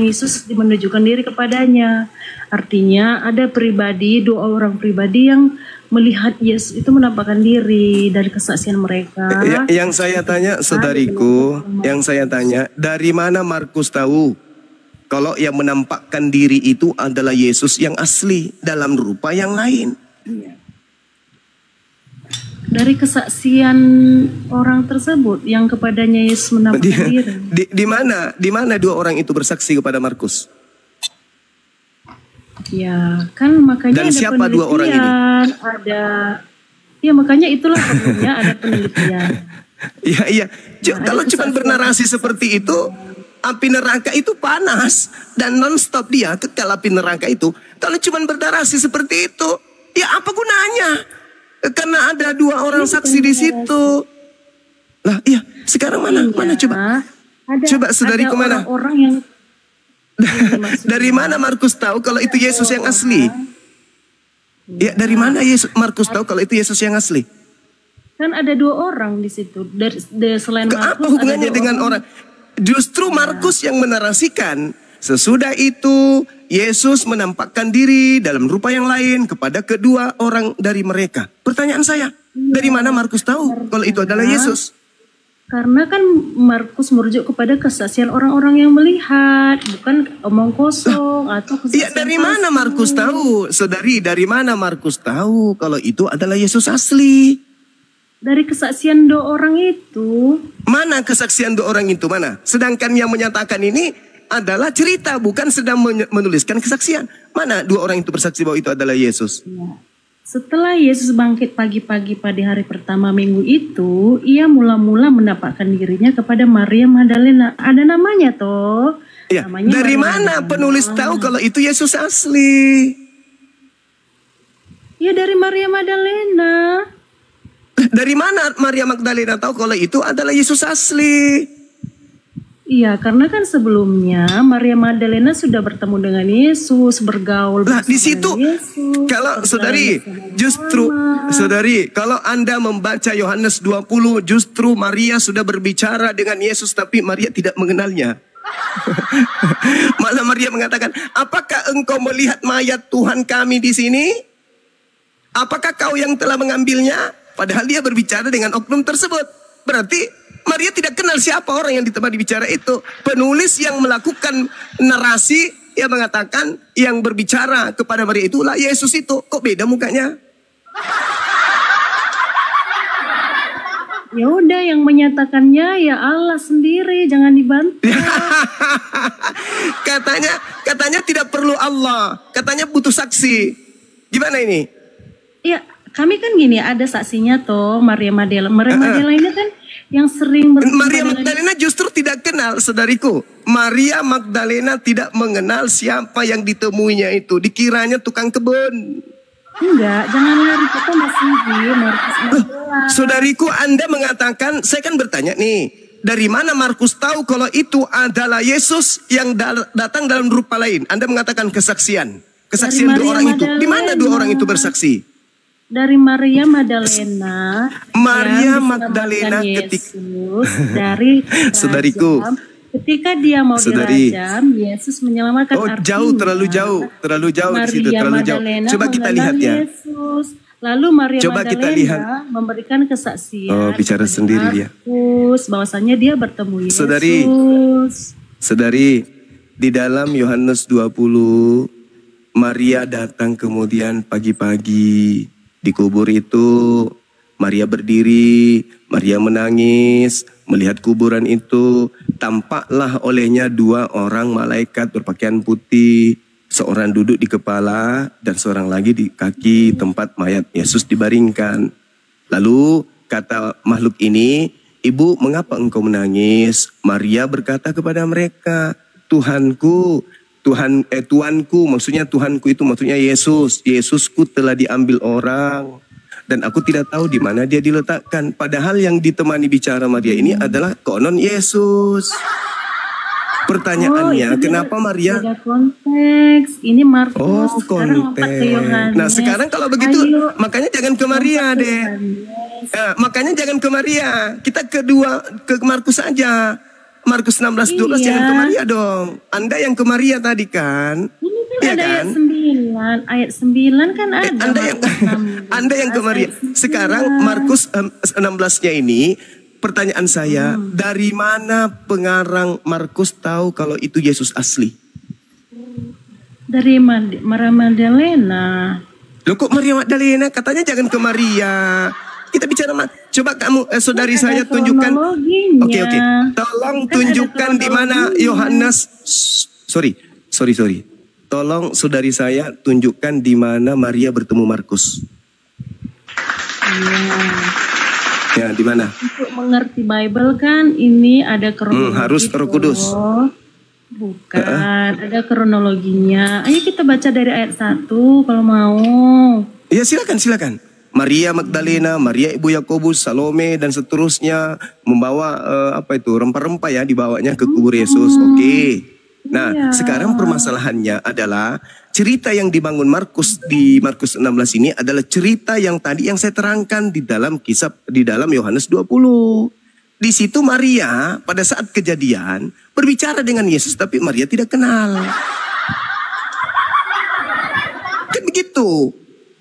Yesus menunjukkan diri kepadanya. Artinya ada 2 orang pribadi yang melihat Yesus itu menampakkan diri dari kesaksian mereka. Yang saya tanya saudariku, yang saya tanya, dari mana Markus tahu kalau yang menampakkan diri itu adalah Yesus yang asli dalam rupa yang lain? Iya. Dari kesaksian orang tersebut yang kepadanya Yesus menampakkan diri. Di mana 2 orang itu bersaksi kepada Markus? Ya, kan makanya dan ada siapa 2 orang ini? Ada, ya makanya itulah perlunya ada penelitian. Iya. Kalau cuma bernarasi seperti itu, api neraka itu panas dan non-stop dia kekal api neraka itu. Kalau cuma bernarasi seperti itu, ya apa gunanya? Karena ada 2 orang saksi di situ. Lah, iya. Sekarang mana? Mana coba? Coba saudariku mana? Orang yang dari mana Markus tahu kalau itu Yesus yang asli? Ya, dari mana Markus tahu kalau itu Yesus yang asli? Kan ada 2 orang di situ. Selain Markus, apa hubungannya dengan orang? Justru Markus yang menarasikan. Sesudah itu Yesus menampakkan diri dalam rupa yang lain kepada kedua orang dari mereka. Pertanyaan saya, dari mana Markus tahu kalau itu adalah Yesus? Karena kan Markus merujuk kepada kesaksian orang-orang yang melihat, bukan omong kosong atau kesaksian. Iya, dari mana Markus tahu? Saudari, dari mana Markus tahu kalau itu adalah Yesus asli? Dari kesaksian 2 orang itu. Mana kesaksian 2 orang itu? Mana? Sedangkan yang menyatakan ini adalah cerita, bukan sedang menuliskan kesaksian. Mana 2 orang itu bersaksi bahwa itu adalah Yesus? Ya. Setelah Yesus bangkit pagi-pagi pada hari pertama minggu itu, ia mula-mula menampakkan dirinya kepada Maria Magdalena. Ada namanya toh. Ya. Namanya Dari Maria mana Magdalena. penulis tahu kalau itu Yesus asli? Ya, dari Maria Magdalena. Dari mana Maria Magdalena tahu kalau itu adalah Yesus asli? Iya, karena kan sebelumnya Maria Magdalena sudah bertemu dengan Yesus, bergaul Lah, di situ Yesus, kalau saudari, justru saudari, kalau Anda membaca Yohanes 20, justru Maria sudah berbicara dengan Yesus tapi Maria tidak mengenalnya. Malah Maria mengatakan, "Apakah engkau melihat mayat Tuhan kami di sini? Apakah kau yang telah mengambilnya?" Padahal dia berbicara dengan oknum tersebut. Berarti Maria tidak kenal siapa orang yang di tempat dibicara itu. Penulis yang melakukan narasi yang mengatakan yang berbicara kepada Maria itulah Yesus itu. Kok beda mukanya? Ya udah, yang menyatakannya ya Allah sendiri, jangan dibantu. katanya tidak perlu Allah. Katanya butuh saksi. Gimana ini? Ya, kami kan gini, ada saksinya toh, Maria Magdalena. Maria Magdalena ini kan yang sering Maria Magdalena justru tidak kenal, saudariku. Maria Magdalena tidak mengenal siapa yang ditemuinya itu. Dikiranya tukang kebun. Enggak, jangan lari kita masih di Markus 16. Saudariku, Anda mengatakan, saya kan bertanya nih, dari mana Markus tahu kalau itu adalah Yesus yang datang dalam rupa lain? Anda mengatakan kesaksian 2 orang itu. Di mana 2 orang itu bersaksi? Dari Maria Magdalena. Maria yang Magdalena Yesus dari saudariku, Ketika dia mau Saudari. dirajam, Yesus menyelamatkan. Oh, Artinya, jauh, terlalu jauh di situ, Maria terlalu jauh. Magdalena Coba kita mengenal lihat ya. Yesus. Lalu Maria Coba kita Magdalena lihat. memberikan kesaksian. Oh, bicara kepada sendiri dia. Markus, bahwasanya dia bertemu Yesus. Saudari, di dalam Yohanes 20, Maria datang kemudian pagi-pagi di kubur itu. Maria berdiri, Maria menangis, melihat kuburan itu. Tampaklah olehnya 2 orang malaikat berpakaian putih. Seorang duduk di kepala dan seorang lagi di kaki tempat mayat Yesus dibaringkan. Lalu kata makhluk ini, "Ibu, mengapa engkau menangis?" Maria berkata kepada mereka, "Tuhanku, Tuanku, maksudnya Tuhanku itu maksudnya Yesus. Yesusku telah diambil orang. Dan aku tidak tahu di mana dia diletakkan." Padahal yang ditemani bicara Maria ini adalah konon Yesus. Pertanyaannya, kenapa Maria? Beda konteks. Ini Markus. Oh, Sekarang lompat ke konteks. Yohanes. Nah, sekarang kalau begitu, Ayo, makanya jangan ke Maria lompat ke deh. Yohanes. Makanya jangan ke Maria. Kita ke Markus saja. Markus 16:12 Iya. jangan ke Maria dong. Anda yang ke Maria tadi kan? Ini kan Iya ada kan? ayat 9. Ayat 9 kan ada. Anda yang ke Maria. Sekarang Markus 16-nya ini, pertanyaan saya, dari mana pengarang Markus tahu kalau itu Yesus asli? Dari Maria Magdalena. Loh, kok Maria Magdalena? Katanya jangan ke Maria. Kita bicara, coba kamu saudari Kan saya ada tunjukkan. kronologinya. Oke. Tolong Kan tunjukkan ada di mana kronologinya. Yohanes. Sorry. Tolong saudari saya tunjukkan di mana Maria bertemu Markus. Iya. Ya, di mana? Untuk mengerti Bible kan ini ada kronologi. Harus Roh Kudus. Bukan, ada kronologinya. Ayo kita baca dari ayat 1 kalau mau. Ya, silakan. Maria Magdalena, Maria ibu Yakobus, Salome dan seterusnya membawa rempah-rempah ya, dibawanya ke kubur Yesus. Oke. Nah, Iya. sekarang permasalahannya adalah cerita yang dibangun Markus di Markus 16 ini adalah cerita yang tadi yang saya terangkan di dalam Yohanes 20. Di situ Maria pada saat kejadian berbicara dengan Yesus, tapi Maria tidak kenal. Kan begitu.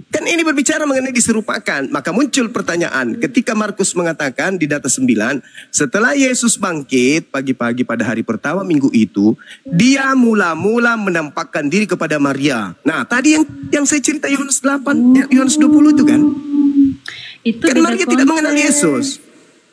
Kan ini berbicara mengenai diserupakan. Maka muncul pertanyaan ketika Markus mengatakan di data 9, setelah Yesus bangkit pagi-pagi pada hari pertama minggu itu, dia mula-mula menampakkan diri kepada Maria. Nah, tadi yang saya cerita Yohanes 8, Yohanes 20 itu kan. Itu Kan beda Maria tidak konteks. mengenal Yesus.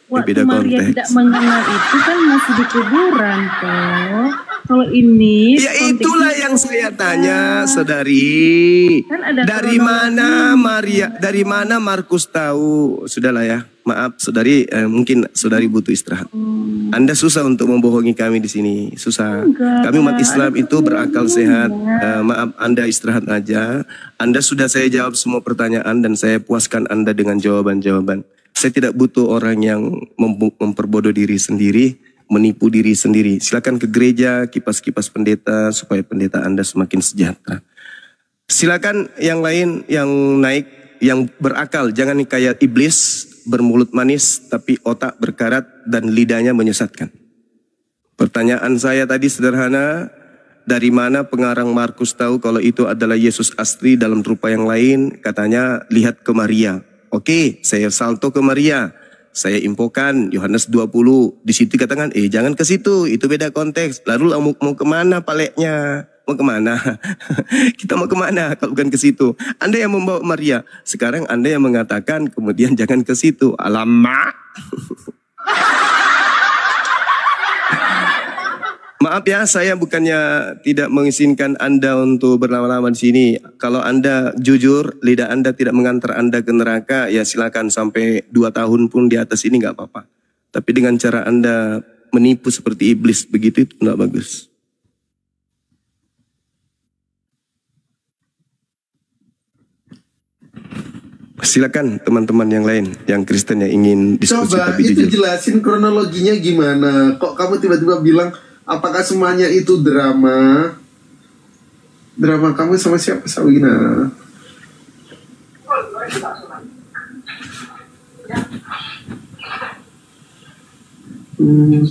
Waktu Beda Maria konteks. tidak mengenal itu kan masih di kuburan toh. Kalau ini Ya itulah yang saya tanya, saudari. Kan ada Dari mana Maria, dari mana Markus tahu? Sudahlah ya, maaf saudari, mungkin saudari butuh istirahat. Anda susah untuk membohongi kami di sini, susah. Enggak, Kami umat Islam ada itu berakal sehat. kebenarannya. Maaf, Anda istirahat aja. Anda sudah saya jawab semua pertanyaan dan saya puaskan Anda dengan jawaban-jawaban. Saya tidak butuh orang yang memperbodoh diri sendiri, menipu diri sendiri. Silakan ke gereja, kipas-kipas pendeta supaya pendeta Anda semakin sejahtera. Silakan yang lain yang naik, yang berakal, jangan kayak iblis, bermulut manis tapi otak berkarat dan lidahnya menyesatkan. Pertanyaan saya tadi sederhana, dari mana pengarang Markus tahu kalau itu adalah Yesus asli dalam rupa yang lain? Katanya lihat ke Maria. Oke, saya salto ke Maria. Saya infokan Yohanes 20. Di situ katakan, jangan ke situ, itu beda konteks. Lalu mau kemana paleknya? Mau kemana? Kita mau kemana kalau bukan ke situ? Anda yang membawa Maria. Sekarang Anda yang mengatakan kemudian jangan ke situ. Alamak. Maaf ya, saya bukannya tidak mengizinkan Anda untuk berlama-lama di sini. Kalau Anda jujur, lidah Anda tidak mengantar Anda ke neraka, ya silakan sampai 2 tahun pun di atas ini nggak apa-apa. Tapi dengan cara Anda menipu seperti iblis begitu itu nggak bagus. Silakan teman-teman yang lain, yang Kristen yang ingin diskusi Coba tapi itu jujur. jelasin kronologinya gimana. Kok kamu tiba-tiba bilang apakah semuanya itu drama? Drama kamu sama siapa, Sawina?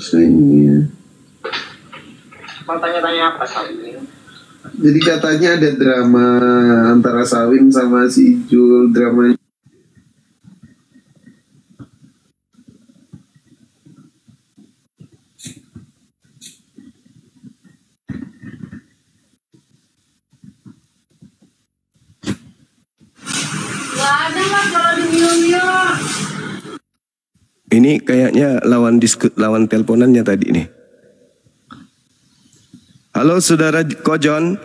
Saya ingin Mau tanya-tanya apa Sawin? Jadi katanya ada drama antara Sawin sama si Ijul, drama. Gak ada lah kalau di Mio. Ini kayaknya lawan teleponannya tadi nih. Halo saudara Kojon.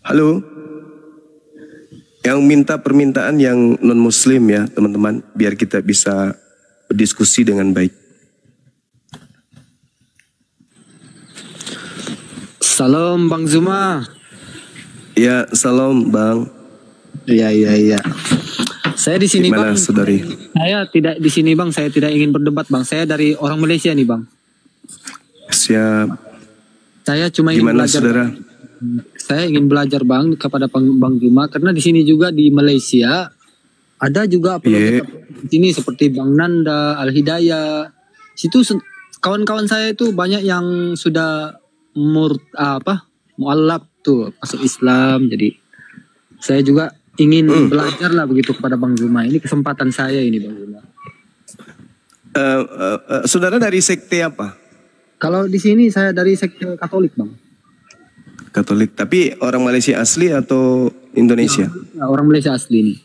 Halo. Yang minta permintaan yang non muslim ya teman-teman, biar kita bisa berdiskusi dengan baik. Salam Bang Zuma. Ya, salam Bang. Iya. Saya di sini Gimana, Bang. saudari? Saya tidak di sini Bang. Saya tidak ingin berdebat Bang. Saya dari orang Malaysia nih Bang. Siap. Saya cuma ingin Gimana belajar. saudara? Saya ingin belajar Bang kepada Bang Zuma karena di sini juga di Malaysia ada juga Iya. di sini seperti Bang Nanda, Al Hidayah. Situ kawan-kawan saya itu banyak yang sudah mualaf tuh masuk Islam. Jadi saya juga ingin belajar lah begitu kepada Bang Zuma. Ini kesempatan saya ini Bang Zuma. Saudara dari sekte apa? Kalau di sini saya dari sekte Katolik Bang. Katolik. Tapi orang Malaysia asli atau Indonesia? Ya, orang Malaysia asli nih.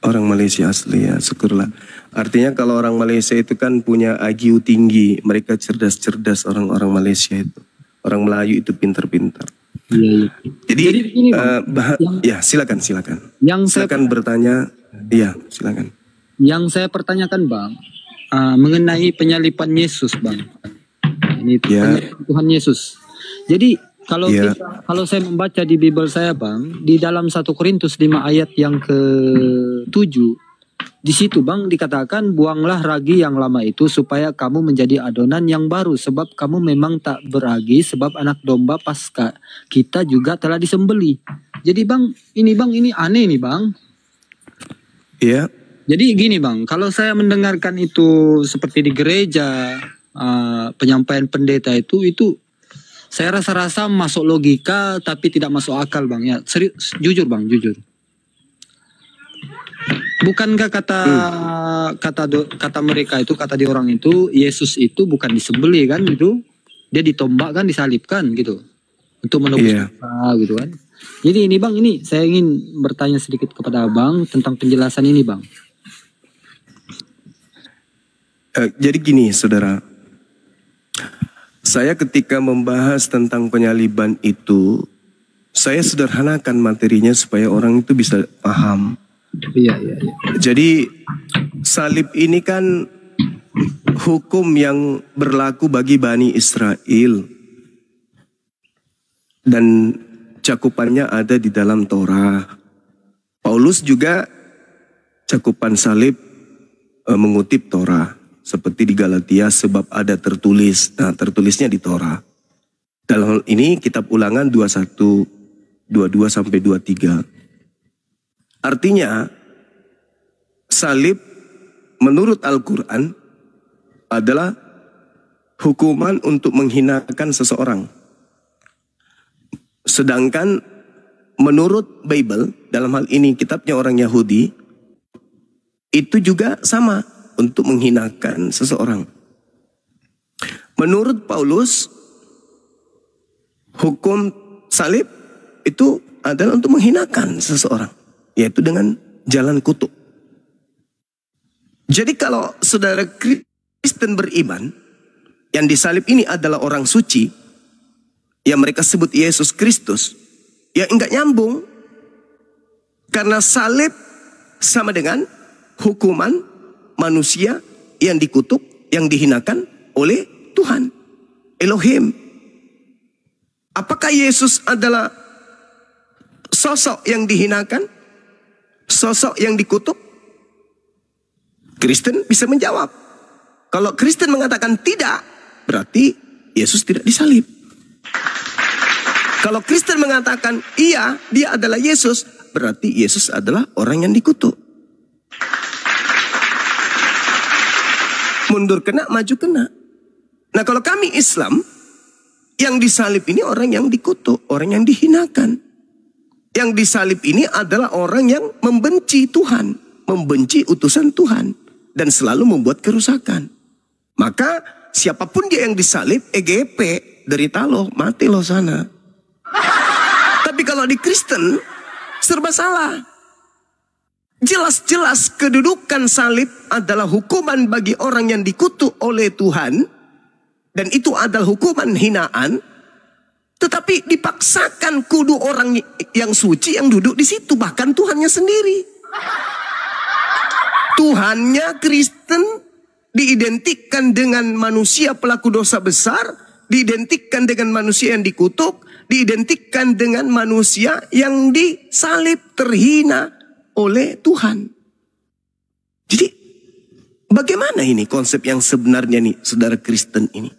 Orang Malaysia asli ya, syukurlah. Artinya kalau orang Malaysia itu kan punya IQ tinggi. Mereka cerdas-cerdas orang-orang Malaysia itu. Orang Melayu itu pintar-pintar. Iya. Jadi begini, Bang. ya silakan. Silakan bertanya. Iya, silakan. Yang saya pertanyakan Bang, mengenai penyalipan Yesus Bang. Ini Ya. penyalipan Tuhan Yesus. Jadi kalau Ya. kalau saya membaca di Bible saya Bang, di dalam 1 Korintus 5 ayat yang ke-7, di situ Bang dikatakan buanglah ragi yang lama itu supaya kamu menjadi adonan yang baru sebab kamu memang tak beragi sebab anak domba Paskah kita juga telah disembelih. Jadi Bang ini aneh nih Bang. Iya. Jadi gini Bang, kalau saya mendengarkan itu seperti di gereja penyampaian pendeta itu saya rasa-rasa masuk logika tapi tidak masuk akal Bang ya. Serius, jujur Bang, jujur. Bukankah kata mereka itu, kata di orang itu, Yesus itu bukan disembelih kan gitu. Dia ditombak kan, disalibkan gitu. Untuk menebus dosa gitu kan. Jadi ini Bang, ini saya ingin bertanya sedikit kepada Abang tentang penjelasan ini Bang. Jadi gini saudara. Saya ketika membahas tentang penyaliban itu, saya sederhanakan materinya supaya orang itu bisa paham. Iya. Jadi salib ini kan hukum yang berlaku bagi Bani Israel. Dan cakupannya ada di dalam Torah. Paulus juga cakupan salib mengutip Torah. Seperti di Galatia sebab ada tertulis. Nah tertulisnya di Torah. Dalam hal ini kitab Ulangan 21, 22 sampai 23. Artinya salib menurut Al-Quran adalah hukuman untuk menghinakan seseorang. Sedangkan menurut Bible, dalam hal ini kitabnya orang Yahudi, itu juga sama untuk menghinakan seseorang. Menurut Paulus, hukum salib itu adalah untuk menghinakan seseorang, yaitu dengan jalan kutuk. Jadi kalau saudara Kristen beriman, yang disalib ini adalah orang suci, yang mereka sebut Yesus Kristus, ya enggak nyambung. Karena salib sama dengan hukuman manusia yang dikutuk, yang dihinakan oleh Tuhan, Elohim. Apakah Yesus adalah sosok yang dihinakan? Sosok yang dikutuk? Kristen bisa menjawab. Kalau Kristen mengatakan tidak, berarti Yesus tidak disalib. Kalau Kristen mengatakan iya, dia adalah Yesus, berarti Yesus adalah orang yang dikutuk. Mundur kena, maju kena. Nah kalau kami Islam, yang disalib ini orang yang dikutuk, orang yang dihinakan. Yang disalib ini adalah orang yang membenci Tuhan, membenci utusan Tuhan, dan selalu membuat kerusakan. Maka siapapun dia yang disalib, EGP, derita loh, mati loh sana. Tapi kalau di Kristen, serba salah. Jelas-jelas kedudukan salib adalah hukuman bagi orang yang dikutuk oleh Tuhan. Dan itu adalah hukuman hinaan. Tetapi dipaksakan kudu orang yang suci yang duduk di situ. Bahkan Tuhannya sendiri. Tuhannya Kristen diidentikan dengan manusia pelaku dosa besar. Diidentikan dengan manusia yang dikutuk. Diidentikan dengan manusia yang disalib, terhina oleh Tuhan. Jadi bagaimana ini konsep yang sebenarnya nih saudara Kristen ini?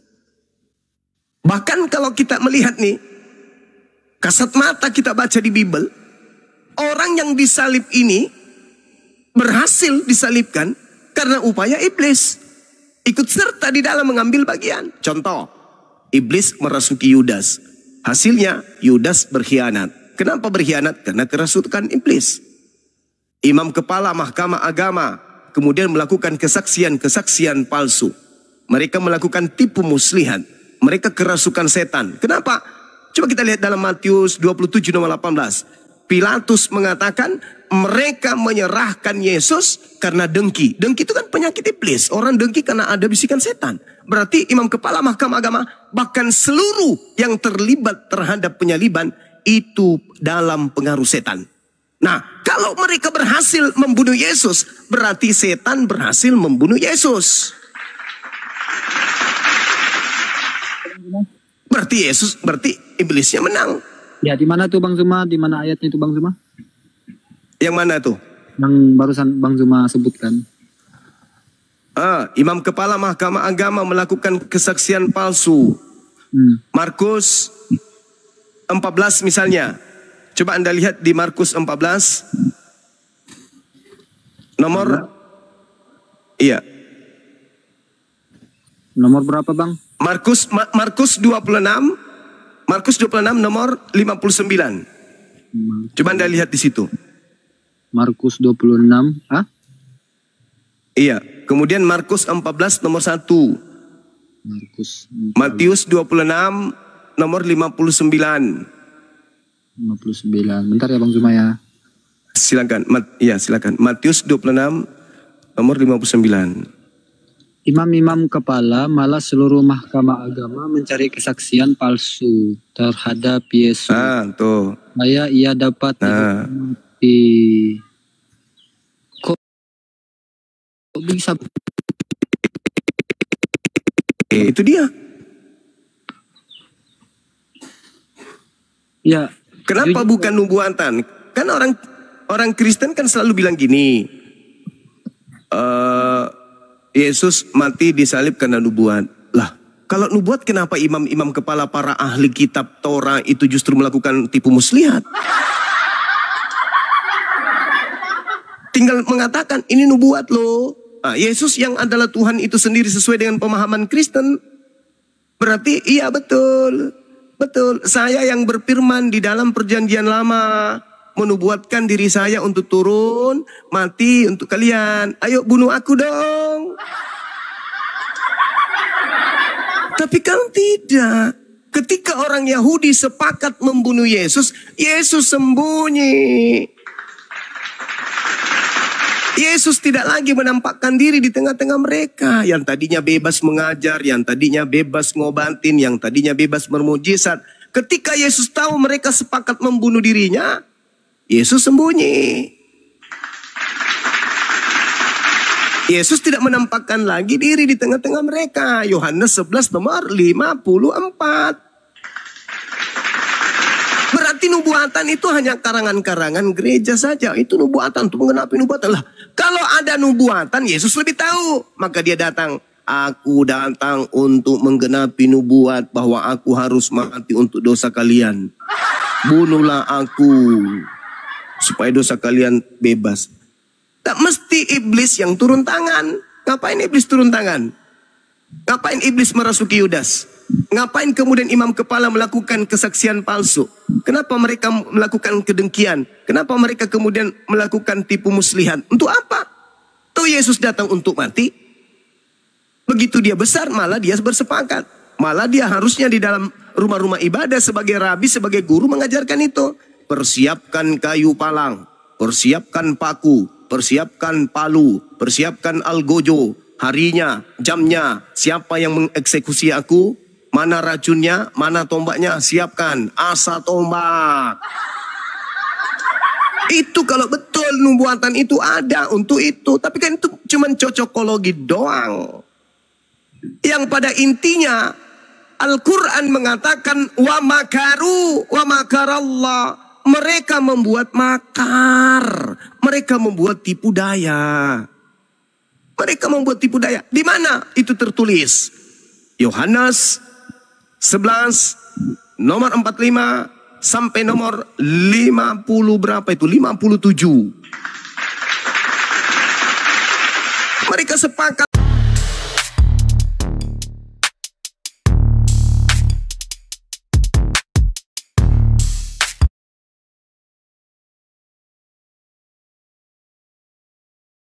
Bahkan kalau kita melihat nih, kasat mata kita baca di Bible, orang yang disalib ini berhasil disalibkan karena upaya iblis. Ikut serta di dalam mengambil bagian. Contoh, iblis merasuki Yudas. Hasilnya Yudas berkhianat. Kenapa berkhianat? Karena kerasukan iblis. Imam kepala mahkamah agama kemudian melakukan kesaksian palsu. Mereka melakukan tipu muslihat. Mereka kerasukan setan. Kenapa? Coba kita lihat dalam Matius 27 nomor 18. Pilatus mengatakan mereka menyerahkan Yesus karena dengki. Dengki itu kan penyakit iblis. Orang dengki karena ada bisikan setan. Berarti imam kepala mahkamah agama bahkan seluruh yang terlibat terhadap penyaliban itu dalam pengaruh setan. Nah, kalau mereka berhasil membunuh Yesus, berarti setan berhasil membunuh Yesus. Berarti iblisnya menang. Ya, di mana tuh Bang Zuma? Di mana ayatnya itu Bang Zuma? Yang mana tuh? Yang barusan Bang Zuma sebutkan. Imam kepala mahkamah agama melakukan kesaksian palsu. Markus 14 misalnya. Coba Anda lihat di Markus 14. Nomor iya. Nomor berapa Bang? Markus 26. Markus 26 nomor 59. Coba Anda lihat di situ. Markus 26, Iya, kemudian Markus 14 nomor 1. Matius 26 nomor 59. 59. Bentar ya Bang Zuma ya. Silakan. Silakan. Matius 26 nomor 59. Imam-imam kepala malah seluruh mahkamah agama mencari kesaksian palsu terhadap Yesus. Tuh. Supaya ia dapat mati. Kok bisa? Itu dia. Ya. Kenapa bukan nubuatan? Kan orang Kristen kan selalu bilang gini. Yesus mati disalib karena nubuat. Lah, kalau nubuat kenapa imam-imam kepala para ahli kitab Torah itu justru melakukan tipu muslihat? Tinggal mengatakan ini nubuat loh. Yesus yang adalah Tuhan itu sendiri sesuai dengan pemahaman Kristen. Berarti iya betul. Betul. Saya yang berfirman di dalam perjanjian lama. Menubuatkan diri saya untuk turun, mati untuk kalian. Ayo bunuh aku dong. Tapi kan tidak. Ketika orang Yahudi sepakat membunuh Yesus, Yesus sembunyi. Yesus tidak lagi menampakkan diri di tengah-tengah mereka. Yang tadinya bebas mengajar, yang tadinya bebas ngobatin, yang tadinya bebas bermujizat. Ketika Yesus tahu mereka sepakat membunuh dirinya, Yesus sembunyi. Yesus tidak menampakkan lagi diri di tengah-tengah mereka. Yohanes 11 nomor 54. Berarti nubuatan itu hanya karangan-karangan gereja saja. Itu nubuatan untuk menggenapi nubuatan. Lah, kalau ada nubuatan, Yesus lebih tahu. Maka dia datang. Aku datang untuk menggenapi nubuat bahwa aku harus mati untuk dosa kalian. Bunuhlah aku supaya dosa kalian bebas. Tak mesti iblis yang turun tangan. Ngapain iblis turun tangan? Ngapain iblis merasuki Yudas? Ngapain kemudian imam kepala melakukan kesaksian palsu? Kenapa mereka melakukan kedengkian? Kenapa mereka kemudian melakukan tipu muslihat? Untuk apa? Tuh Yesus datang untuk mati. Begitu dia besar malah dia bersepakat. Malah dia harusnya di dalam rumah-rumah ibadah sebagai rabi, sebagai guru mengajarkan itu. Persiapkan kayu palang, persiapkan paku, persiapkan palu, persiapkan algojo. Harinya, jamnya, siapa yang mengeksekusi aku? Mana racunnya, mana tombaknya, siapkan. Asa tombak. Itu kalau betul nubuatan itu ada untuk itu. Tapi kan itu cuma cocokologi doang. Yang pada intinya Al-Quran mengatakan wa makaru wa makarallah. Mereka membuat makar. Mereka membuat tipu daya. Mereka membuat tipu daya. Di mana itu tertulis? Yohanes 11 nomor 45 sampai nomor 50 berapa itu? 57. Mereka sepakat.